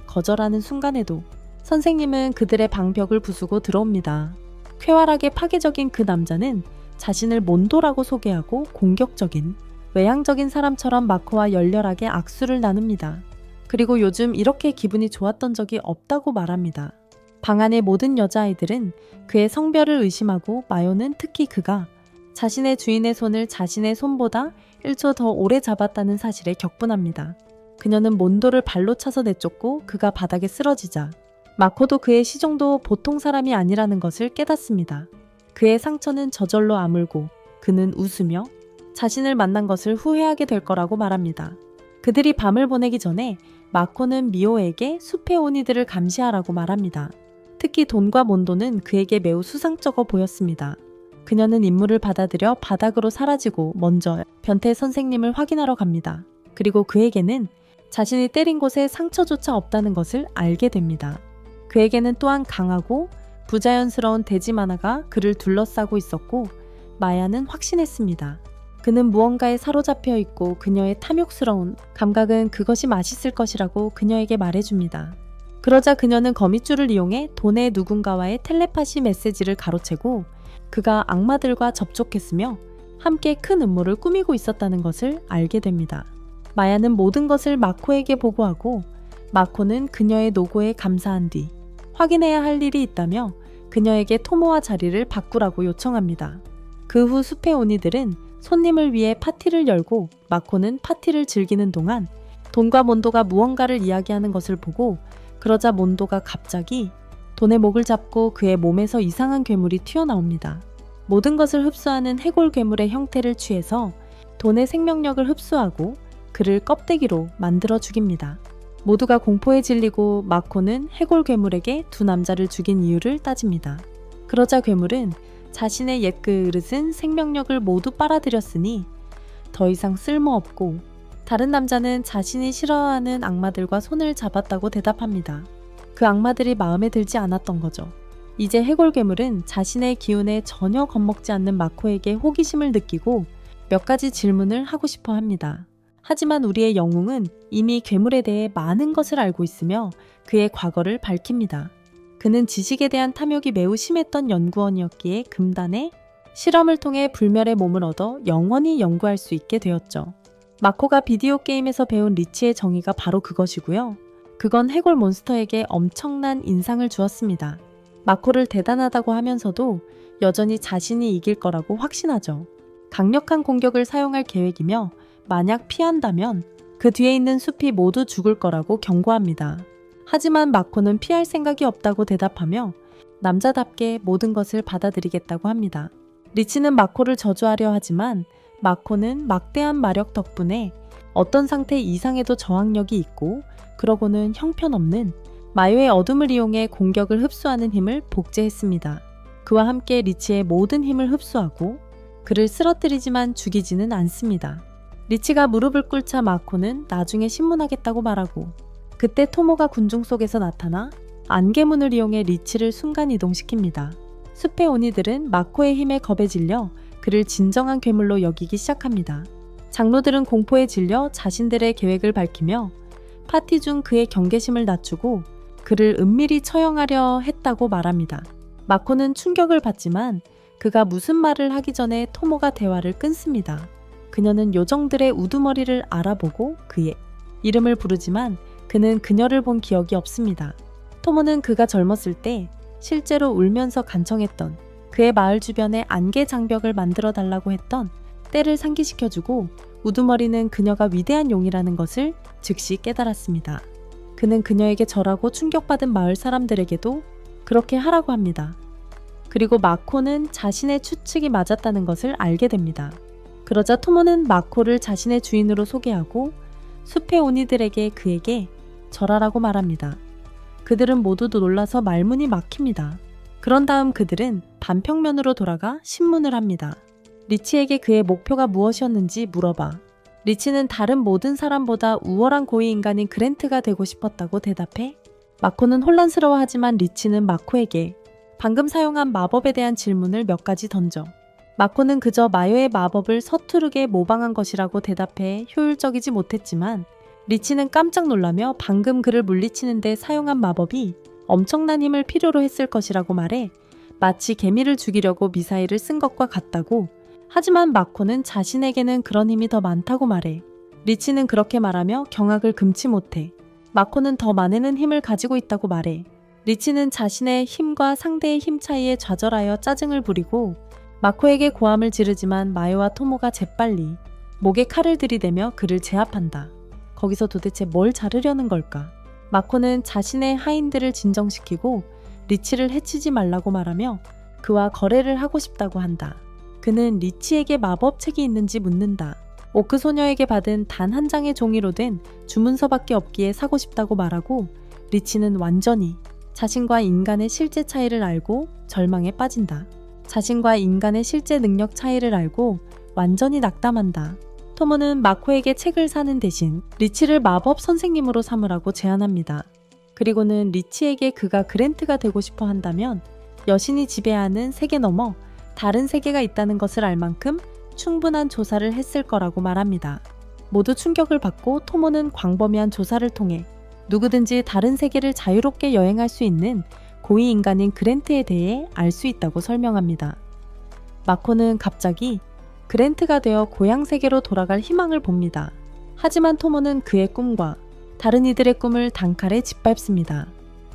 거절하는 순간에도 선생님은 그들의 방벽을 부수고 들어옵니다. 쾌활하게 파괴적인 그 남자는 자신을 몬도라고 소개하고 공격적인, 외향적인 사람처럼 마코와 열렬하게 악수를 나눕니다. 그리고 요즘 이렇게 기분이 좋았던 적이 없다고 말합니다. 방 안의 모든 여자아이들은 그의 성별을 의심하고 마요는 특히 그가 자신의 주인의 손을 자신의 손보다 1초 더 오래 잡았다는 사실에 격분합니다. 그녀는 몬도를 발로 차서 내쫓고 그가 바닥에 쓰러지자 마코도 그의 시종도 보통 사람이 아니라는 것을 깨닫습니다. 그의 상처는 저절로 아물고 그는 웃으며 자신을 만난 것을 후회하게 될 거라고 말합니다. 그들이 밤을 보내기 전에 마코는 미오에게 숲의 오니들을 감시하라고 말합니다. 특히 돈과 몬도는 그에게 매우 수상쩍어 보였습니다. 그녀는 임무를 받아들여 바닥으로 사라지고 먼저 변태 선생님을 확인하러 갑니다. 그리고 그에게는 자신이 때린 곳에 상처조차 없다는 것을 알게 됩니다. 그에게는 또한 강하고 부자연스러운 돼지 만화가 그를 둘러싸고 있었고 마야는 확신했습니다. 그는 무언가에 사로잡혀 있고 그녀의 탐욕스러운 감각은 그것이 맛있을 것이라고 그녀에게 말해줍니다. 그러자 그녀는 거미줄을 이용해 돈의 누군가와의 텔레파시 메시지를 가로채고 그가 악마들과 접촉했으며 함께 큰 음모를 꾸미고 있었다는 것을 알게 됩니다. 마야는 모든 것을 마코에게 보고하고 마코는 그녀의 노고에 감사한 뒤 확인해야 할 일이 있다며 그녀에게 토모와 자리를 바꾸라고 요청합니다. 그 후 숲의 오니들은 손님을 위해 파티를 열고 마코는 파티를 즐기는 동안 돈과 몬도가 무언가를 이야기하는 것을 보고 그러자 몬도가 갑자기 돈의 목을 잡고 그의 몸에서 이상한 괴물이 튀어나옵니다. 모든 것을 흡수하는 해골 괴물의 형태를 취해서 돈의 생명력을 흡수하고 그를 껍데기로 만들어 죽입니다. 모두가 공포에 질리고 마코는 해골 괴물에게 2 남자를 죽인 이유를 따집니다. 그러자 괴물은 자신의 옛 그릇은 생명력을 모두 빨아들였으니 더 이상 쓸모없고 다른 남자는 자신이 싫어하는 악마들과 손을 잡았다고 대답합니다. 그 악마들이 마음에 들지 않았던 거죠. 이제 해골 괴물은 자신의 기운에 전혀 겁먹지 않는 마코에게 호기심을 느끼고 몇 가지 질문을 하고 싶어 합니다. 하지만 우리의 영웅은 이미 괴물에 대해 많은 것을 알고 있으며 그의 과거를 밝힙니다. 그는 지식에 대한 탐욕이 매우 심했던 연구원이었기에 금단에 실험을 통해 불멸의 몸을 얻어 영원히 연구할 수 있게 되었죠. 마코가 비디오 게임에서 배운 리치의 정의가 바로 그것이고요. 그건 해골 몬스터에게 엄청난 인상을 주었습니다. 마코를 대단하다고 하면서도 여전히 자신이 이길 거라고 확신하죠. 강력한 공격을 사용할 계획이며 만약 피한다면 그 뒤에 있는 숲이 모두 죽을 거라고 경고합니다. 하지만 마코는 피할 생각이 없다고 대답하며 남자답게 모든 것을 받아들이겠다고 합니다. 리치는 마코를 저주하려 하지만 마코는 막대한 마력 덕분에 어떤 상태 이상에도 저항력이 있고 그러고는 형편없는 마요의 어둠을 이용해 공격을 흡수하는 힘을 복제했습니다. 그와 함께 리치의 모든 힘을 흡수하고 그를 쓰러뜨리지만 죽이지는 않습니다. 리치가 무릎을 꿇자 마코는 나중에 신문하겠다고 말하고 그때 토모가 군중 속에서 나타나 안개문을 이용해 리치를 순간이동시킵니다. 숲의 오니들은 마코의 힘에 겁에 질려 그를 진정한 괴물로 여기기 시작합니다. 장로들은 공포에 질려 자신들의 계획을 밝히며 파티 중 그의 경계심을 낮추고 그를 은밀히 처형하려 했다고 말합니다. 마코는 충격을 받지만 그가 무슨 말을 하기 전에 토모가 대화를 끊습니다. 그녀는 요정들의 우두머리를 알아보고 그의 이름을 부르지만 그는 그녀를 본 기억이 없습니다. 토모는 그가 젊었을 때 실제로 울면서 간청했던 그의 마을 주변에 안개 장벽을 만들어 달라고 했던 때를 상기시켜주고 우두머리는 그녀가 위대한 용이라는 것을 즉시 깨달았습니다. 그는 그녀에게 절하고 충격받은 마을 사람들에게도 그렇게 하라고 합니다. 그리고 마코는 자신의 추측이 맞았다는 것을 알게 됩니다. 그러자 토모는 마코를 자신의 주인으로 소개하고 숲의 오니들에게 그에게 절하라고 말합니다. 그들은 모두 놀라서 말문이 막힙니다. 그런 다음 그들은 반평면으로 돌아가 신문을 합니다. 리치에게 그의 목표가 무엇이었는지 물어봐. 리치는 다른 모든 사람보다 우월한 고위 인간인 그랜트가 되고 싶었다고 대답해 마코는 혼란스러워하지만 리치는 마코에게 방금 사용한 마법에 대한 질문을 몇 가지 던져. 마코는 그저 마요의 마법을 서투르게 모방한 것이라고 대답해 효율적이지 못했지만 리치는 깜짝 놀라며 방금 그를 물리치는 데 사용한 마법이 엄청난 힘을 필요로 했을 것이라고 말해 마치 개미를 죽이려고 미사일을 쓴 것과 같다고. 하지만 마코는 자신에게는 그런 힘이 더 많다고 말해. 리치는 그렇게 말하며 경악을 금치 못해. 마코는 더 많은 힘을 가지고 있다고 말해. 리치는 자신의 힘과 상대의 힘 차이에 좌절하여 짜증을 부리고 마코에게 고함을 지르지만 마요와 토모가 재빨리 목에 칼을 들이대며 그를 제압한다. 거기서 도대체 뭘 자르려는 걸까? 마코는 자신의 하인들을 진정시키고 리치를 해치지 말라고 말하며 그와 거래를 하고 싶다고 한다. 그는 리치에게 마법책이 있는지 묻는다. 오크 소녀에게 받은 단 한 장의 종이로 된 주문서밖에 없기에 사고 싶다고 말하고 리치는 완전히 자신과 인간의 실제 차이를 알고 절망에 빠진다. 자신과 인간의 실제 능력 차이를 알고 완전히 낙담한다. 토모는 마코에게 책을 사는 대신 리치를 마법 선생님으로 삼으라고 제안합니다. 그리고는 리치에게 그가 그랜트가 되고 싶어 한다면 여신이 지배하는 세계 너머 다른 세계가 있다는 것을 알 만큼 충분한 조사를 했을 거라고 말합니다. 모두 충격을 받고 토모는 광범위한 조사를 통해 누구든지 다른 세계를 자유롭게 여행할 수 있는 고위 인간인 그랜트에 대해 알 수 있다고 설명합니다. 마코는 갑자기 그랜트가 되어 고향 세계로 돌아갈 희망을 봅니다. 하지만 토모는 그의 꿈과 다른 이들의 꿈을 단칼에 짓밟습니다.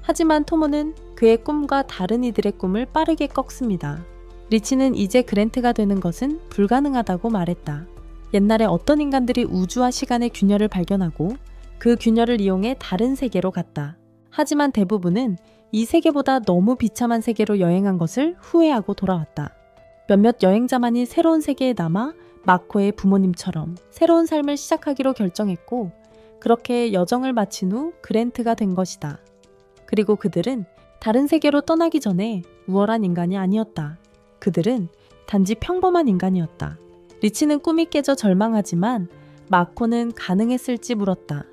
하지만 토모는 그의 꿈과 다른 이들의 꿈을 빠르게 꺾습니다. 리치는 이제 그랜트가 되는 것은 불가능하다고 말했다. 옛날에 어떤 인간들이 우주와 시간의 균열을 발견하고 그 균열을 이용해 다른 세계로 갔다. 하지만 대부분은 이 세계보다 너무 비참한 세계로 여행한 것을 후회하고 돌아왔다. 몇몇 여행자만이 새로운 세계에 남아 마코의 부모님처럼 새로운 삶을 시작하기로 결정했고 그렇게 여정을 마친 후 그랜트가 된 것이다. 그리고 그들은 다른 세계로 떠나기 전에 우월한 인간이 아니었다. 그들은 단지 평범한 인간이었다. 리치는 꿈이 깨져 절망하지만 마코는 가능했을지 물었다.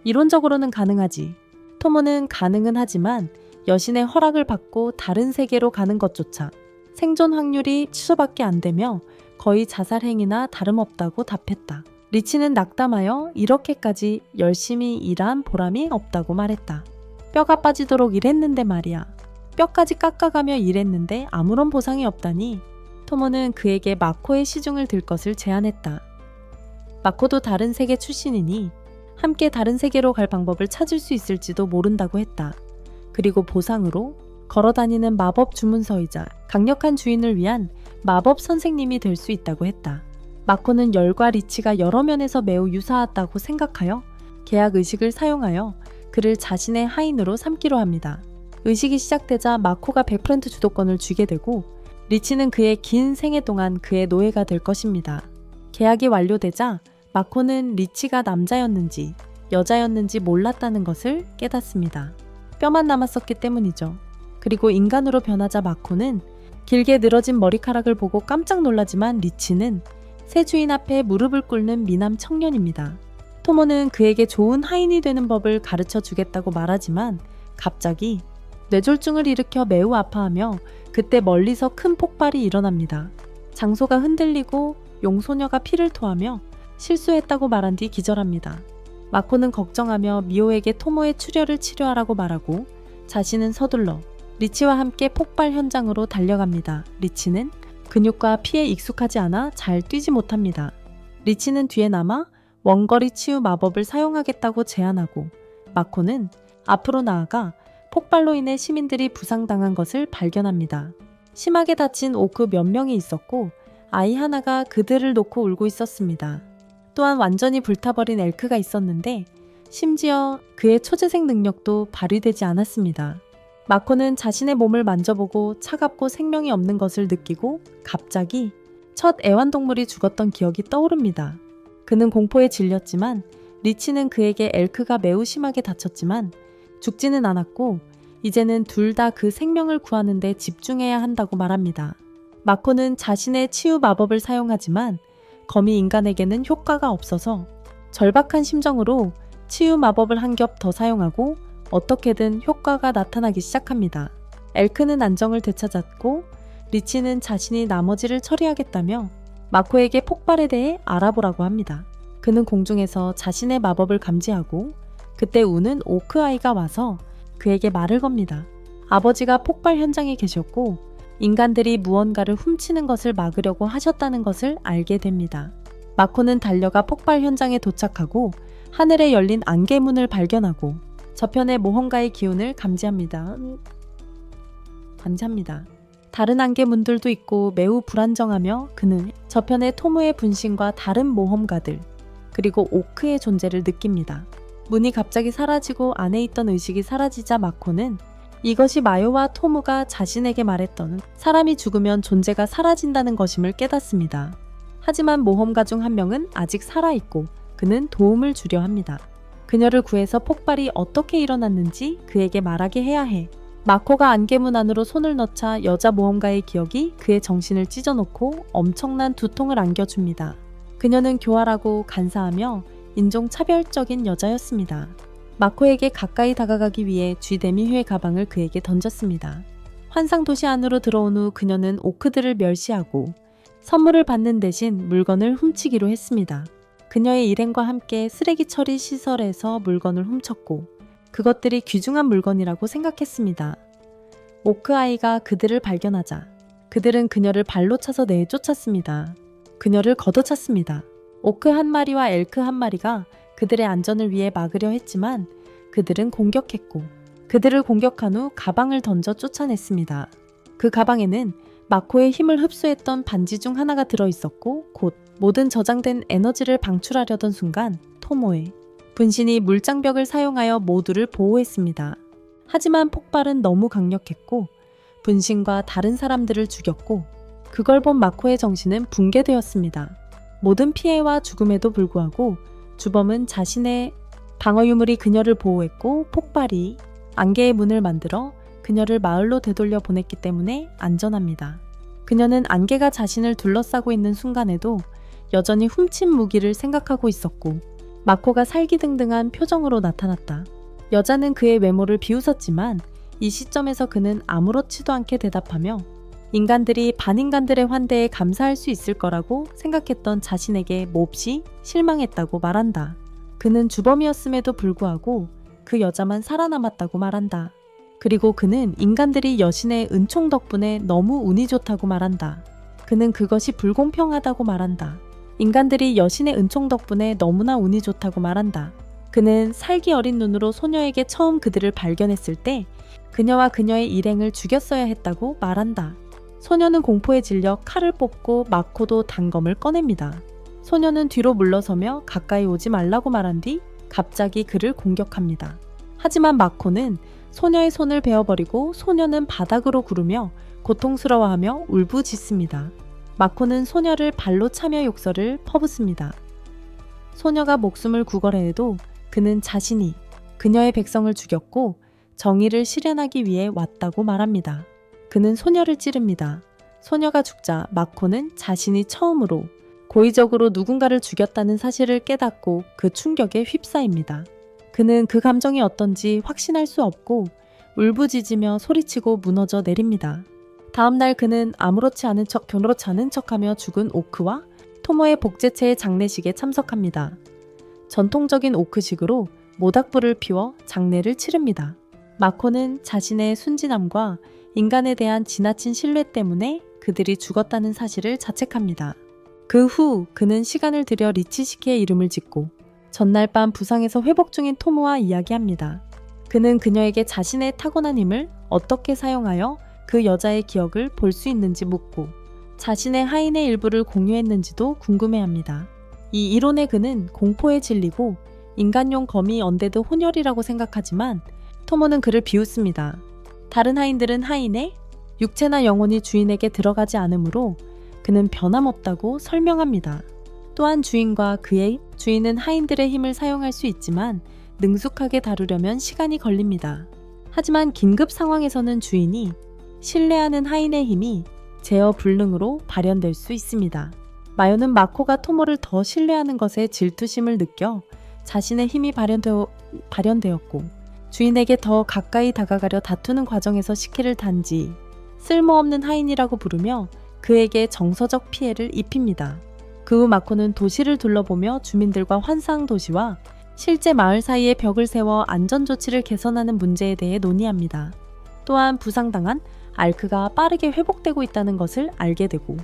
이론적으로는 가능하지. 토모는 가능은 하지만 여신의 허락을 받고 다른 세계로 가는 것조차 생존 확률이 취소밖에 안 되며 거의 자살 행위나 다름없다고 답했다. 리치는 낙담하여 이렇게까지 열심히 일한 보람이 없다고 말했다. 뼈가 빠지도록 일했는데 말이야. 뼈까지 깎아가며 일했는데 아무런 보상이 없다니. 토모는 그에게 마코의 시중을 들 것을 제안했다. 마코도 다른 세계 출신이니 함께 다른 세계로 갈 방법을 찾을 수 있을지도 모른다고 했다. 그리고 보상으로 걸어다니는 마법 주문서이자 강력한 주인을 위한 마법 선생님이 될 수 있다고 했다. 마코는 열과 리치가 여러 면에서 매우 유사하다고 생각하여 계약 의식을 사용하여 그를 자신의 하인으로 삼기로 합니다. 의식이 시작되자 마코가 100% 주도권을 쥐게 되고 리치는 그의 긴 생애 동안 그의 노예가 될 것입니다. 계약이 완료되자 마코는 리치가 남자였는지 여자였는지 몰랐다는 것을 깨닫습니다. 뼈만 남았었기 때문이죠. 그리고 인간으로 변하자 마코는 길게 늘어진 머리카락을 보고 깜짝 놀라지만 리치는 새 주인 앞에 무릎을 꿇는 미남 청년입니다. 토모는 그에게 좋은 하인이 되는 법을 가르쳐 주겠다고 말하지만 갑자기 뇌졸중을 일으켜 매우 아파하며 그때 멀리서 큰 폭발이 일어납니다. 장소가 흔들리고 용소녀가 피를 토하며 실수했다고 말한 뒤 기절합니다. 마코는 걱정하며 미호에게 토모의 출혈을 치료하라고 말하고 자신은 서둘러 리치와 함께 폭발 현장으로 달려갑니다. 리치는 근육과 피에 익숙하지 않아 잘 뛰지 못합니다. 리치는 뒤에 남아 원거리 치유 마법을 사용하겠다고 제안하고 마코는 앞으로 나아가 폭발로 인해 시민들이 부상당한 것을 발견합니다. 심하게 다친 오크 몇 명이 있었고 아이 하나가 그들을 놓고 울고 있었습니다. 또한 완전히 불타버린 엘크가 있었는데 심지어 그의 초재생 능력도 발휘되지 않았습니다. 마코는 자신의 몸을 만져보고 차갑고 생명이 없는 것을 느끼고 갑자기 첫 애완동물이 죽었던 기억이 떠오릅니다. 그는 공포에 질렸지만 리치는 그에게 엘크가 매우 심하게 다쳤지만 죽지는 않았고 이제는 둘 다 그 생명을 구하는 데 집중해야 한다고 말합니다. 마코는 자신의 치유 마법을 사용하지만 거미 인간에게는 효과가 없어서 절박한 심정으로 치유 마법을 한 겹 더 사용하고 어떻게든 효과가 나타나기 시작합니다. 엘크는 안정을 되찾았고 리치는 자신이 나머지를 처리하겠다며 마코에게 폭발에 대해 알아보라고 합니다. 그는 공중에서 자신의 마법을 감지하고 그때 우는 오크아이가 와서 그에게 말을 겁니다. 아버지가 폭발 현장에 계셨고 인간들이 무언가를 훔치는 것을 막으려고 하셨다는 것을 알게 됩니다. 마코는 달려가 폭발 현장에 도착하고 하늘에 열린 안개문을 발견하고 저편의 모험가의 기운을 감지합니다. 다른 안개문들도 있고 매우 불안정하며 그는 저편의 토무의 분신과 다른 모험가들 그리고 오크의 존재를 느낍니다. 문이 갑자기 사라지고 안에 있던 의식이 사라지자 마코는 이것이 마요와 토무가 자신에게 말했던 사람이 죽으면 존재가 사라진다는 것임을 깨닫습니다. 하지만 모험가 중 한 명은 아직 살아있고 그는 도움을 주려 합니다. 그녀를 구해서 폭발이 어떻게 일어났는지 그에게 말하게 해야 해. 마코가 안개문 안으로 손을 넣자 여자 모험가의 기억이 그의 정신을 찢어놓고 엄청난 두통을 안겨줍니다. 그녀는 교활하고 간사하며 인종차별적인 여자였습니다. 마코에게 가까이 다가가기 위해 쥐데미회의 가방을 그에게 던졌습니다. 환상도시 안으로 들어온 후 그녀는 오크들을 멸시하고 선물을 받는 대신 물건을 훔치기로 했습니다. 그녀의 일행과 함께 쓰레기 처리 시설에서 물건을 훔쳤고 그것들이 귀중한 물건이라고 생각했습니다. 오크아이가 그들을 발견하자 그들은 그녀를 발로 차서 내쫓았습니다. 그녀를 걷어찼습니다. 오크 한 마리와 엘크 한 마리가 그들의 안전을 위해 막으려 했지만 그들은 공격했고 그들을 공격한 후 가방을 던져 쫓아냈습니다. 그 가방에는 마코의 힘을 흡수했던 반지 중 하나가 들어있었고 곧 모든 저장된 에너지를 방출하려던 순간 토모의 분신이 물장벽을 사용하여 모두를 보호했습니다. 하지만 폭발은 너무 강력했고 분신과 다른 사람들을 죽였고 그걸 본 마코의 정신은 붕괴되었습니다. 모든 피해와 죽음에도 불구하고 주범은 자신의 방어 유물이 그녀를 보호했고 폭발이 안개의 문을 만들어 그녀를 마을로 되돌려 보냈기 때문에 안전합니다. 그녀는 안개가 자신을 둘러싸고 있는 순간에도 여전히 훔친 무기를 생각하고 있었고 마코가 살기등등한 표정으로 나타났다. 여자는 그의 외모를 비웃었지만 이 시점에서 그는 아무렇지도 않게 대답하며 인간들이 반인간들의 환대에 감사할 수 있을 거라고 생각했던 자신에게 몹시 실망했다고 말한다. 그는 주범이었음에도 불구하고 그 여자만 살아남았다고 말한다. 그리고 그는 인간들이 여신의 은총 덕분에 너무 운이 좋다고 말한다. 그는 그것이 불공평하다고 말한다. 인간들이 여신의 은총 덕분에 너무나 운이 좋다고 말한다. 그는 살기 어린 눈으로 소녀에게 처음 그들을 발견했을 때 그녀와 그녀의 일행을 죽였어야 했다고 말한다. 소녀는 공포에 질려 칼을 뽑고 마코도 단검을 꺼냅니다. 소녀는 뒤로 물러서며 가까이 오지 말라고 말한 뒤 갑자기 그를 공격합니다. 하지만 마코는 소녀의 손을 베어버리고 소녀는 바닥으로 구르며 고통스러워하며 울부짖습니다. 마코는 소녀를 발로 차며 욕설을 퍼붓습니다. 소녀가 목숨을 구걸해도 그는 자신이 그녀의 백성을 죽였고 정의를 실현하기 위해 왔다고 말합니다. 그는 소녀를 찌릅니다. 소녀가 죽자 마코는 자신이 처음으로 고의적으로 누군가를 죽였다는 사실을 깨닫고 그 충격에 휩싸입니다. 그는 그 감정이 어떤지 확신할 수 없고 울부짖으며 소리치고 무너져 내립니다. 다음날 그는 아무렇지 않은 척하며 죽은 오크와 토모의 복제체의 장례식에 참석합니다. 전통적인 오크식으로 모닥불을 피워 장례를 치릅니다. 마코는 자신의 순진함과 인간에 대한 지나친 신뢰 때문에 그들이 죽었다는 사실을 자책합니다. 그 후 그는 시간을 들여 리치시키의 이름을 짓고 전날 밤 부상에서 회복 중인 토모와 이야기합니다. 그는 그녀에게 자신의 타고난 힘을 어떻게 사용하여 그 여자의 기억을 볼 수 있는지 묻고 자신의 하인의 일부를 공유했는지도 궁금해합니다. 이 이론에 그는 공포에 질리고 인간용 거미 언데드 혼혈이라고 생각하지만 토모는 그를 비웃습니다. 다른 하인들은 하인의 육체나 영혼이 주인에게 들어가지 않으므로 그는 변함없다고 설명합니다. 또한 주인과 그의 주인은 하인들의 힘을 사용할 수 있지만 능숙하게 다루려면 시간이 걸립니다. 하지만 긴급 상황에서는 주인이 신뢰하는 하인의 힘이 제어 불능으로 발현될 수 있습니다. 마요는 마코가 토모를 더 신뢰하는 것에 질투심을 느껴 자신의 힘이 발현되었고 주인에게 더 가까이 다가가려 다투는 과정에서 시키를 단지 쓸모없는 하인이라고 부르며 그에게 정서적 피해를 입힙니다. 그 후 마코는 도시를 둘러보며 주민들과 환상 도시와 실제 마을 사이에 벽을 세워 안전조치를 개선하는 문제에 대해 논의합니다. 또한 부상당한 알크가 빠르게 회복되고 있다는 것을 알게 되고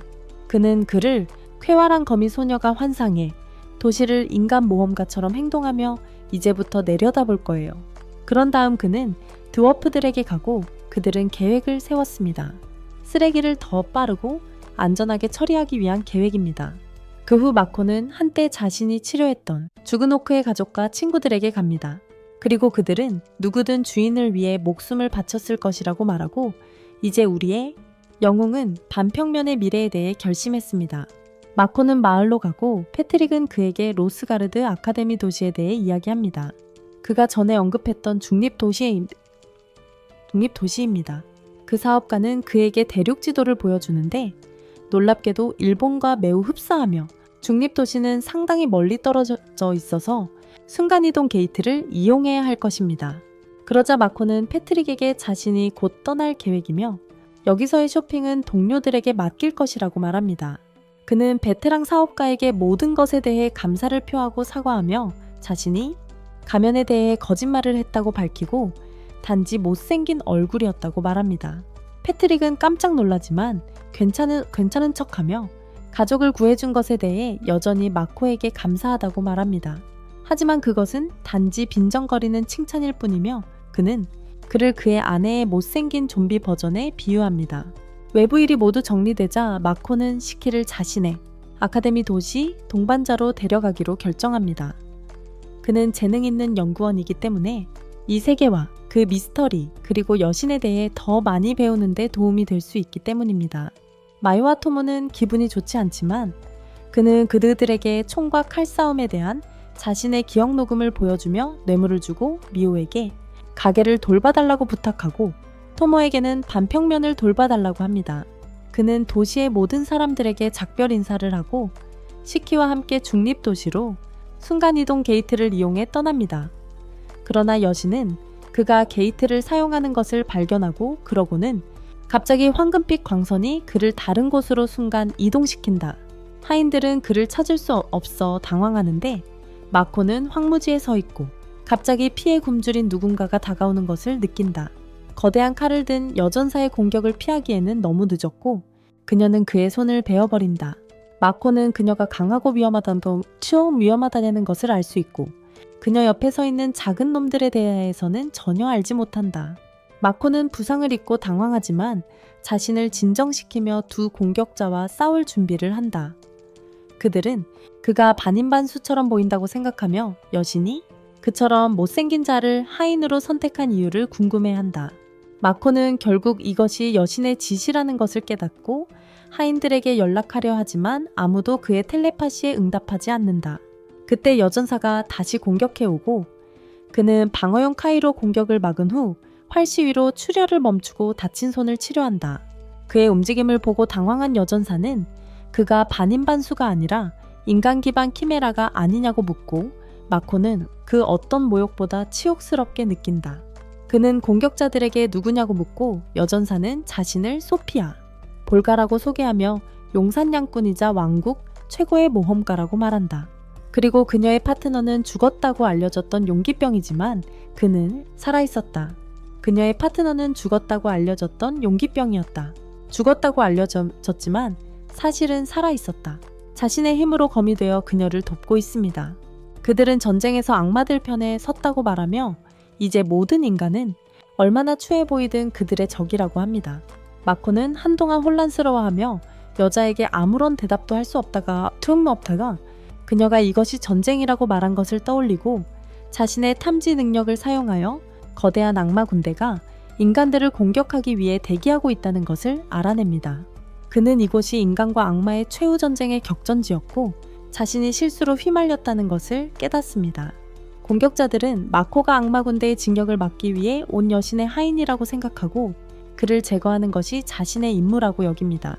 그는 그를 쾌활한 거미 소녀가 환상해 도시를 인간 모험가처럼 행동하며 이제부터 내려다볼 거예요. 그런 다음 그는 드워프들에게 가고 그들은 계획을 세웠습니다. 쓰레기를 더 빠르고 안전하게 처리하기 위한 계획입니다. 그 후 마코는 한때 자신이 치료했던 죽은 오크의 가족과 친구들에게 갑니다. 그리고 그들은 누구든 주인을 위해 목숨을 바쳤을 것이라고 말하고 이제 우리의 영웅은 반평면의 미래에 대해 결심했습니다. 마코는 마을로 가고 패트릭은 그에게 로스가르드 아카데미 도시에 대해 이야기합니다. 그가 전에 언급했던 중립도시입니다. 그 사업가는 그에게 대륙 지도를 보여주는데 놀랍게도 일본과 매우 흡사하며 중립도시는 상당히 멀리 떨어져 있어서 순간이동 게이트를 이용해야 할 것입니다. 그러자 마코는 패트릭에게 자신이 곧 떠날 계획이며 여기서의 쇼핑은 동료들에게 맡길 것이라고 말합니다. 그는 베테랑 사업가에게 모든 것에 대해 감사를 표하고 사과하며 자신이 가면에 대해 거짓말을 했다고 밝히고 단지 못생긴 얼굴이었다고 말합니다. 패트릭은 깜짝 놀라지만 괜찮은 척하며 가족을 구해준 것에 대해 여전히 마코에게 감사하다고 말합니다. 하지만 그것은 단지 빈정거리는 칭찬일 뿐이며 그는 그를 그의 아내의 못생긴 좀비 버전에 비유합니다. 외부 일이 모두 정리되자 마코는 시키를 자신의 아카데미 도시 동반자로 데려가기로 결정합니다. 그는 재능 있는 연구원이기 때문에 이 세계와 그 미스터리 그리고 여신에 대해 더 많이 배우는 데 도움이 될 수 있기 때문입니다. 마요와 토모는 기분이 좋지 않지만 그는 그들에게 총과 칼싸움에 대한 자신의 기억 녹음을 보여주며 뇌물을 주고 미오에게 가게를 돌봐달라고 부탁하고 토모에게는 반평면을 돌봐달라고 합니다. 그는 도시의 모든 사람들에게 작별 인사를 하고 시키와 함께 중립도시로 순간이동 게이트를 이용해 떠납니다. 그러나 여신은 그가 게이트를 사용하는 것을 발견하고 그러고는 갑자기 황금빛 광선이 그를 다른 곳으로 순간 이동시킨다. 하인들은 그를 찾을 수 없어 당황하는데 마코는 황무지에 서 있고 갑자기 피에 굶주린 누군가가 다가오는 것을 느낀다. 거대한 칼을 든 여전사의 공격을 피하기에는 너무 늦었고 그녀는 그의 손을 베어버린다. 마코는 그녀가 강하고 위험하다는 것을 알 수 있고 그녀 옆에 서 있는 작은 놈들에 대해서는 전혀 알지 못한다. 마코는 부상을 입고 당황하지만 자신을 진정시키며 두 공격자와 싸울 준비를 한다. 그들은 그가 반인반수처럼 보인다고 생각하며 여신이 그처럼 못생긴 자를 하인으로 선택한 이유를 궁금해한다. 마코는 결국 이것이 여신의 지시라는 것을 깨닫고 하인들에게 연락하려 하지만 아무도 그의 텔레파시에 응답하지 않는다. 그때 여전사가 다시 공격해오고 그는 방어용 카이로 공격을 막은 후 활시위로 출혈을 멈추고 다친 손을 치료한다. 그의 움직임을 보고 당황한 여전사는 그가 반인반수가 아니라 인간 기반 키메라가 아니냐고 묻고 마코는 그 어떤 모욕보다 치욕스럽게 느낀다. 그는 공격자들에게 누구냐고 묻고 여전사는 자신을 소피아, 볼가라고 소개하며 용산양꾼이자 왕국 최고의 모험가라고 말한다. 그리고 그녀의 파트너는 죽었다고 알려졌던 용기병이지만 그는 살아있었다. 그녀의 파트너는 죽었다고 알려졌던 용기병이었다. 죽었다고 알려졌지만 사실은 살아있었다. 자신의 힘으로 검이 되어 그녀를 돕고 있습니다. 그들은 전쟁에서 악마들 편에 섰다고 말하며 이제 모든 인간은 얼마나 추해 보이든 그들의 적이라고 합니다. 마코는 한동안 혼란스러워하며 여자에게 아무런 대답도 할 수 없다가 그녀가 이것이 전쟁이라고 말한 것을 떠올리고 자신의 탐지 능력을 사용하여 거대한 악마 군대가 인간들을 공격하기 위해 대기하고 있다는 것을 알아냅니다. 그는 이곳이 인간과 악마의 최후 전쟁의 격전지였고 자신이 실수로 휘말렸다는 것을 깨닫습니다. 공격자들은 마코가 악마 군대의 진격을 막기 위해 온 여신의 하인이라고 생각하고 그를 제거하는 것이 자신의 임무라고 여깁니다.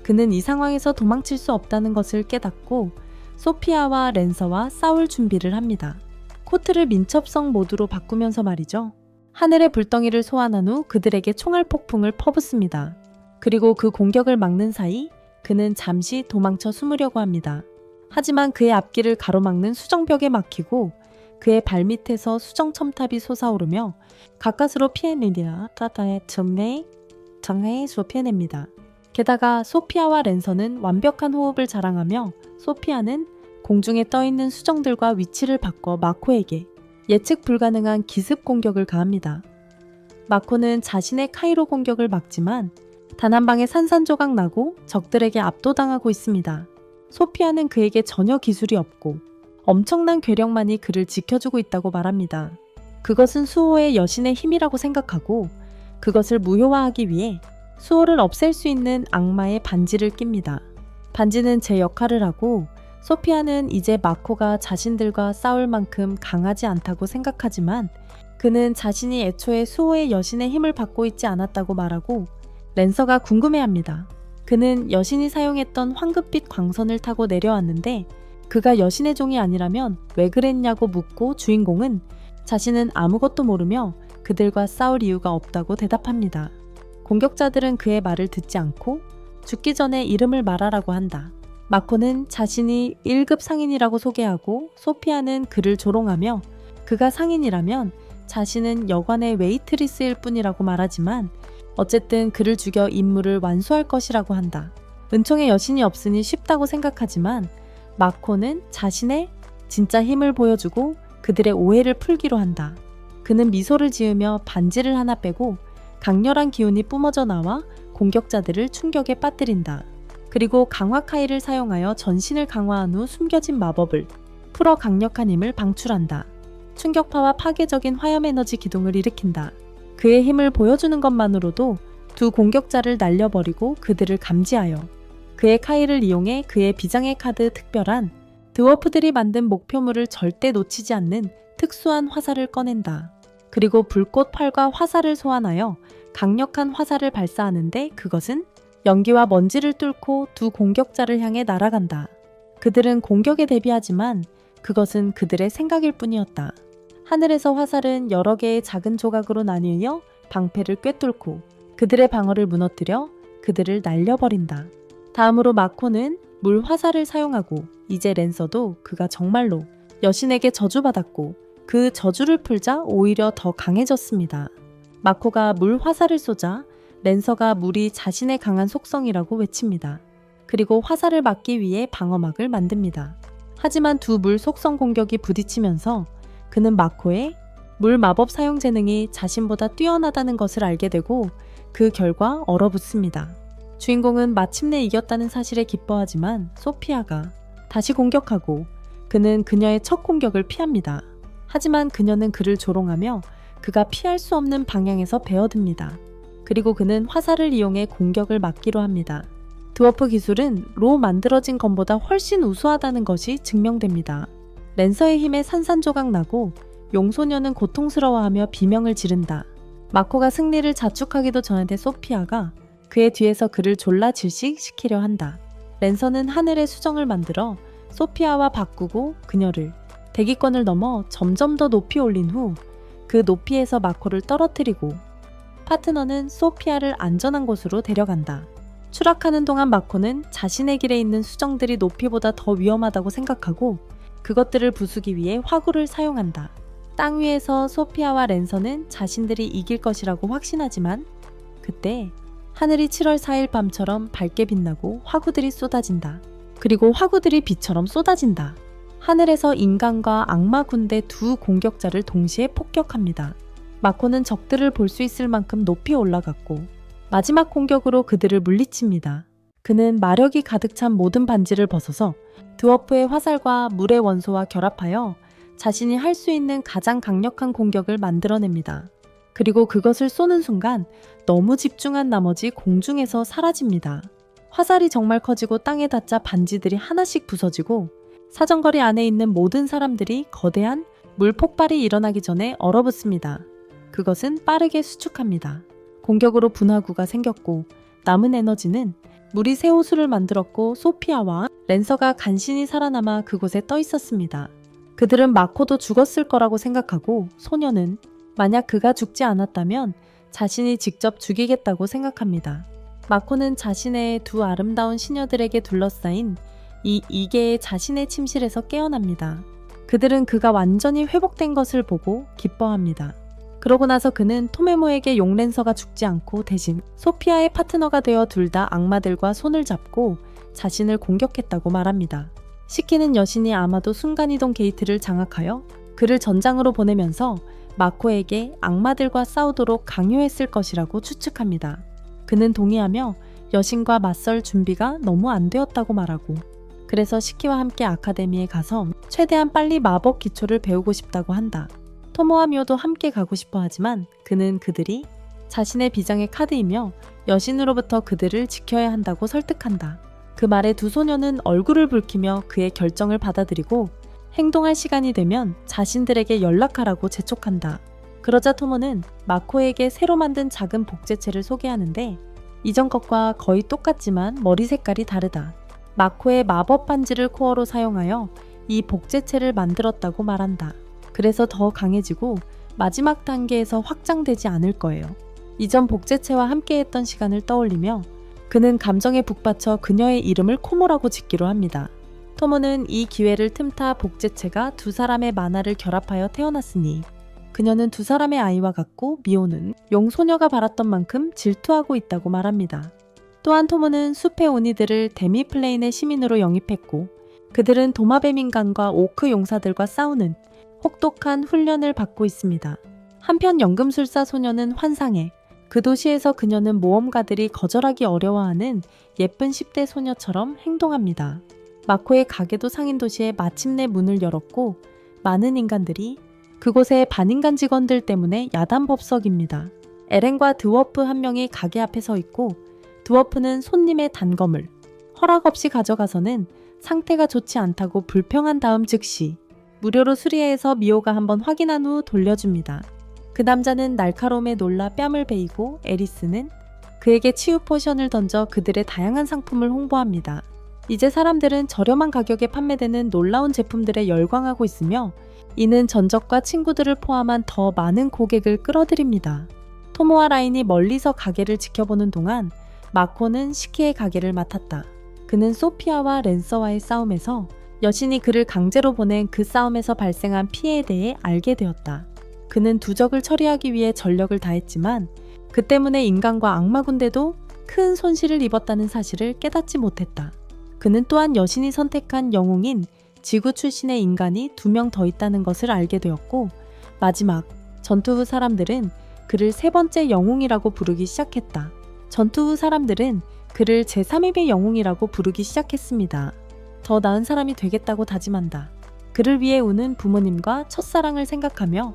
그는 이 상황에서 도망칠 수 없다는 것을 깨닫고 소피아와 랜서와 싸울 준비를 합니다. 코트를 민첩성 모드로 바꾸면서 말이죠. 하늘의 불덩이를 소환한 후 그들에게 총알 폭풍을 퍼붓습니다. 그리고 그 공격을 막는 사이 그는 잠시 도망쳐 숨으려고 합니다. 하지만 그의 앞길을 가로막는 수정벽에 막히고 그의 발밑에서 수정 첨탑이 솟아오르며 가까스로 피해내리라 따다의 정해서 피해냅니다. 게다가 소피아와 랜서는 완벽한 호흡을 자랑하며 소피아는 공중에 떠있는 수정들과 위치를 바꿔 마코에게 예측 불가능한 기습 공격을 가합니다. 마코는 자신의 카이로 공격을 막지만 단 한 방에 산산조각 나고 적들에게 압도당하고 있습니다. 소피아는 그에게 전혀 기술이 없고 엄청난 괴력만이 그를 지켜주고 있다고 말합니다. 그것은 수호의 여신의 힘이라고 생각하고 그것을 무효화하기 위해 수호를 없앨 수 있는 악마의 반지를 낍니다. 반지는 제 역할을 하고 소피아는 이제 마코가 자신들과 싸울 만큼 강하지 않다고 생각하지만 그는 자신이 애초에 수호의 여신의 힘을 받고 있지 않았다고 말하고 랜서가 궁금해합니다. 그는 여신이 사용했던 황급빛 광선을 타고 내려왔는데 그가 여신의 종이 아니라면 왜 그랬냐고 묻고 주인공은 자신은 아무것도 모르며 그들과 싸울 이유가 없다고 대답합니다. 공격자들은 그의 말을 듣지 않고 죽기 전에 이름을 말하라고 한다. 마코는 자신이 1급 상인이라고 소개하고 소피아는 그를 조롱하며 그가 상인이라면 자신은 여관의 웨이트리스일 뿐이라고 말하지만 어쨌든 그를 죽여 임무를 완수할 것이라고 한다. 은총의 여신이 없으니 쉽다고 생각하지만 마코는 자신의 진짜 힘을 보여주고 그들의 오해를 풀기로 한다. 그는 미소를 지으며 반지를 하나 빼고 강렬한 기운이 뿜어져 나와 공격자들을 충격에 빠뜨린다. 그리고 강화 카이를 사용하여 전신을 강화한 후 숨겨진 마법을 풀어 강력한 힘을 방출한다. 충격파와 파괴적인 화염 에너지 기둥을 일으킨다. 그의 힘을 보여주는 것만으로도 두 공격자를 날려버리고 그들을 감지하여 그의 카이를 이용해 그의 비장의 카드 특별한 드워프들이 만든 목표물을 절대 놓치지 않는 특수한 화살을 꺼낸다. 그리고 불꽃 활과 화살을 소환하여 강력한 화살을 발사하는데 그것은 연기와 먼지를 뚫고 두 공격자를 향해 날아간다. 그들은 공격에 대비하지만 그것은 그들의 생각일 뿐이었다. 하늘에서 화살은 여러 개의 작은 조각으로 나뉘어 방패를 꿰뚫고 그들의 방어를 무너뜨려 그들을 날려버린다. 다음으로 마코는 물 화살을 사용하고 이제 랜서도 그가 정말로 여신에게 저주받았고 그 저주를 풀자 오히려 더 강해졌습니다. 마코가 물 화살을 쏘자 랜서가 물이 자신의 강한 속성이라고 외칩니다. 그리고 화살을 막기 위해 방어막을 만듭니다. 하지만 두 물 속성 공격이 부딪히면서 그는 마코의 물 마법 사용 재능이 자신보다 뛰어나다는 것을 알게 되고 그 결과 얼어붙습니다. 주인공은 마침내 이겼다는 사실에 기뻐하지만 소피아가 다시 공격하고 그는 그녀의 첫 공격을 피합니다. 하지만 그녀는 그를 조롱하며 그가 피할 수 없는 방향에서 베어듭니다. 그리고 그는 화살을 이용해 공격을 막기로 합니다. 드워프 기술은 로 만들어진 것보다 훨씬 우수하다는 것이 증명됩니다. 랜서의 힘에 산산조각 나고 용소녀는 고통스러워하며 비명을 지른다. 마코가 승리를 자축하기도 전에 소피아가 그의 뒤에서 그를 졸라 질식시키려 한다. 랜서는 하늘의 수정을 만들어 소피아와 바꾸고 그녀를 대기권을 넘어 점점 더 높이 올린 후 그 높이에서 마코를 떨어뜨리고 파트너는 소피아를 안전한 곳으로 데려간다. 추락하는 동안 마코는 자신의 길에 있는 수정들이 높이보다 더 위험하다고 생각하고 그것들을 부수기 위해 화구를 사용한다. 땅 위에서 소피아와 랜서는 자신들이 이길 것이라고 확신하지만 그때 하늘이 7월 4일 밤처럼 밝게 빛나고 화구들이 쏟아진다. 그리고 화구들이 비처럼 쏟아진다. 하늘에서 인간과 악마 군대 두 공격자를 동시에 폭격합니다. 마코는 적들을 볼 수 있을 만큼 높이 올라갔고 마지막 공격으로 그들을 물리칩니다. 그는 마력이 가득 찬 모든 반지를 벗어서 드워프의 화살과 물의 원소와 결합하여 자신이 할 수 있는 가장 강력한 공격을 만들어냅니다. 그리고 그것을 쏘는 순간 너무 집중한 나머지 공중에서 사라집니다. 화살이 정말 커지고 땅에 닿자 반지들이 하나씩 부서지고 사정거리 안에 있는 모든 사람들이 거대한 물 폭발이 일어나기 전에 얼어붙습니다. 그것은 빠르게 수축합니다. 공격으로 분화구가 생겼고 남은 에너지는 물이 새 호수를 만들었고 소피아와 랜서가 간신히 살아남아 그곳에 떠 있었습니다. 그들은 마코도 죽었을 거라고 생각하고 소녀는 만약 그가 죽지 않았다면 자신이 직접 죽이겠다고 생각합니다. 마코는 자신의 두 아름다운 시녀들에게 둘러싸인 이 이계의 자신의 침실에서 깨어납니다. 그들은 그가 완전히 회복된 것을 보고 기뻐합니다. 그러고 나서 그는 토메모에게 용랜서가 죽지 않고 대신 소피아의 파트너가 되어 둘 다 악마들과 손을 잡고 자신을 공격했다고 말합니다. 시키는 여신이 아마도 순간이동 게이트를 장악하여 그를 전장으로 보내면서 마코에게 악마들과 싸우도록 강요했을 것이라고 추측합니다. 그는 동의하며 여신과 맞설 준비가 너무 안 되었다고 말하고 그래서 시키와 함께 아카데미에 가서 최대한 빨리 마법 기초를 배우고 싶다고 한다. 토모와 미오도 함께 가고 싶어 하지만 그는 그들이 자신의 비장의 카드이며 여신으로부터 그들을 지켜야 한다고 설득한다. 그 말에 두 소녀는 얼굴을 붉히며 그의 결정을 받아들이고 행동할 시간이 되면 자신들에게 연락하라고 재촉한다. 그러자 토모는 마코에게 새로 만든 작은 복제체를 소개하는데 이전 것과 거의 똑같지만 머리 색깔이 다르다. 마코의 마법 반지를 코어로 사용하여 이 복제체를 만들었다고 말한다. 그래서 더 강해지고 마지막 단계에서 확장되지 않을 거예요. 이전 복제체와 함께했던 시간을 떠올리며 그는 감정에 북받쳐 그녀의 이름을 코모라고 짓기로 합니다. 토모는 이 기회를 틈타 복제체가 두 사람의 만화를 결합하여 태어났으니 그녀는 두 사람의 아이와 같고 미오는 용소녀가 바랐던 만큼 질투하고 있다고 말합니다. 또한 토모는 숲의 오니들을 데미플레인의 시민으로 영입했고 그들은 도마뱀 인간과 오크 용사들과 싸우는 혹독한 훈련을 받고 있습니다. 한편 연금술사 소녀는 환상해 그 도시에서 그녀는 모험가들이 거절하기 어려워하는 예쁜 10대 소녀처럼 행동합니다. 마코의 가게도 상인도시에 마침내 문을 열었고 많은 인간들이 그곳의 반인간 직원들 때문에 야단법석입니다. 에렌과 드워프 한 명이 가게 앞에 서 있고 드워프는 손님의 단검을 허락 없이 가져가서는 상태가 좋지 않다고 불평한 다음 즉시 무료로 수리해서 미오가 한번 확인한 후 돌려줍니다. 그 남자는 날카로움에 놀라 뺨을 베이고 에리스는 그에게 치유 포션을 던져 그들의 다양한 상품을 홍보합니다. 이제 사람들은 저렴한 가격에 판매되는 놀라운 제품들에 열광하고 있으며 이는 전적과 친구들을 포함한 더 많은 고객을 끌어들입니다. 토모와 라인이 멀리서 가게를 지켜보는 동안 마코는 시키의 가게를 맡았다. 그는 소피아와 랜서와의 싸움에서 여신이 그를 강제로 보낸 그 싸움에서 발생한 피해에 대해 알게 되었다. 그는 두 적을 처리하기 위해 전력을 다했지만 그 때문에 인간과 악마 군대도 큰 손실을 입었다는 사실을 깨닫지 못했다. 그는 또한 여신이 선택한 영웅인 지구 출신의 인간이 2명 더 있다는 것을 알게 되었고 마지막 전투 후 사람들은 그를 세 번째 영웅이라고 부르기 시작했다. 전투 후 사람들은 그를 제3위의 영웅이라고 부르기 시작했습니다. 더 나은 사람이 되겠다고 다짐한다. 그를 위해 우는 부모님과 첫사랑을 생각하며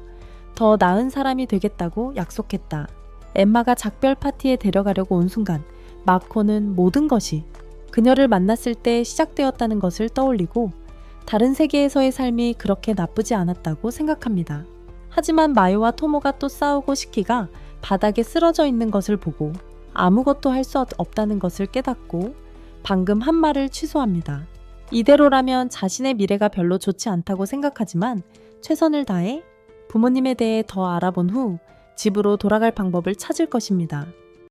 더 나은 사람이 되겠다고 약속했다. 엠마가 작별 파티에 데려가려고 온 순간 마코는 모든 것이 그녀를 만났을 때 시작되었다는 것을 떠올리고 다른 세계에서의 삶이 그렇게 나쁘지 않았다고 생각합니다. 하지만 마요와 토모가 또 싸우고 시키가 바닥에 쓰러져 있는 것을 보고 아무것도 할 수 없다는 것을 깨닫고 방금 한 말을 취소합니다. 이대로라면 자신의 미래가 별로 좋지 않다고 생각하지만 최선을 다해 부모님에 대해 더 알아본 후 집으로 돌아갈 방법을 찾을 것입니다.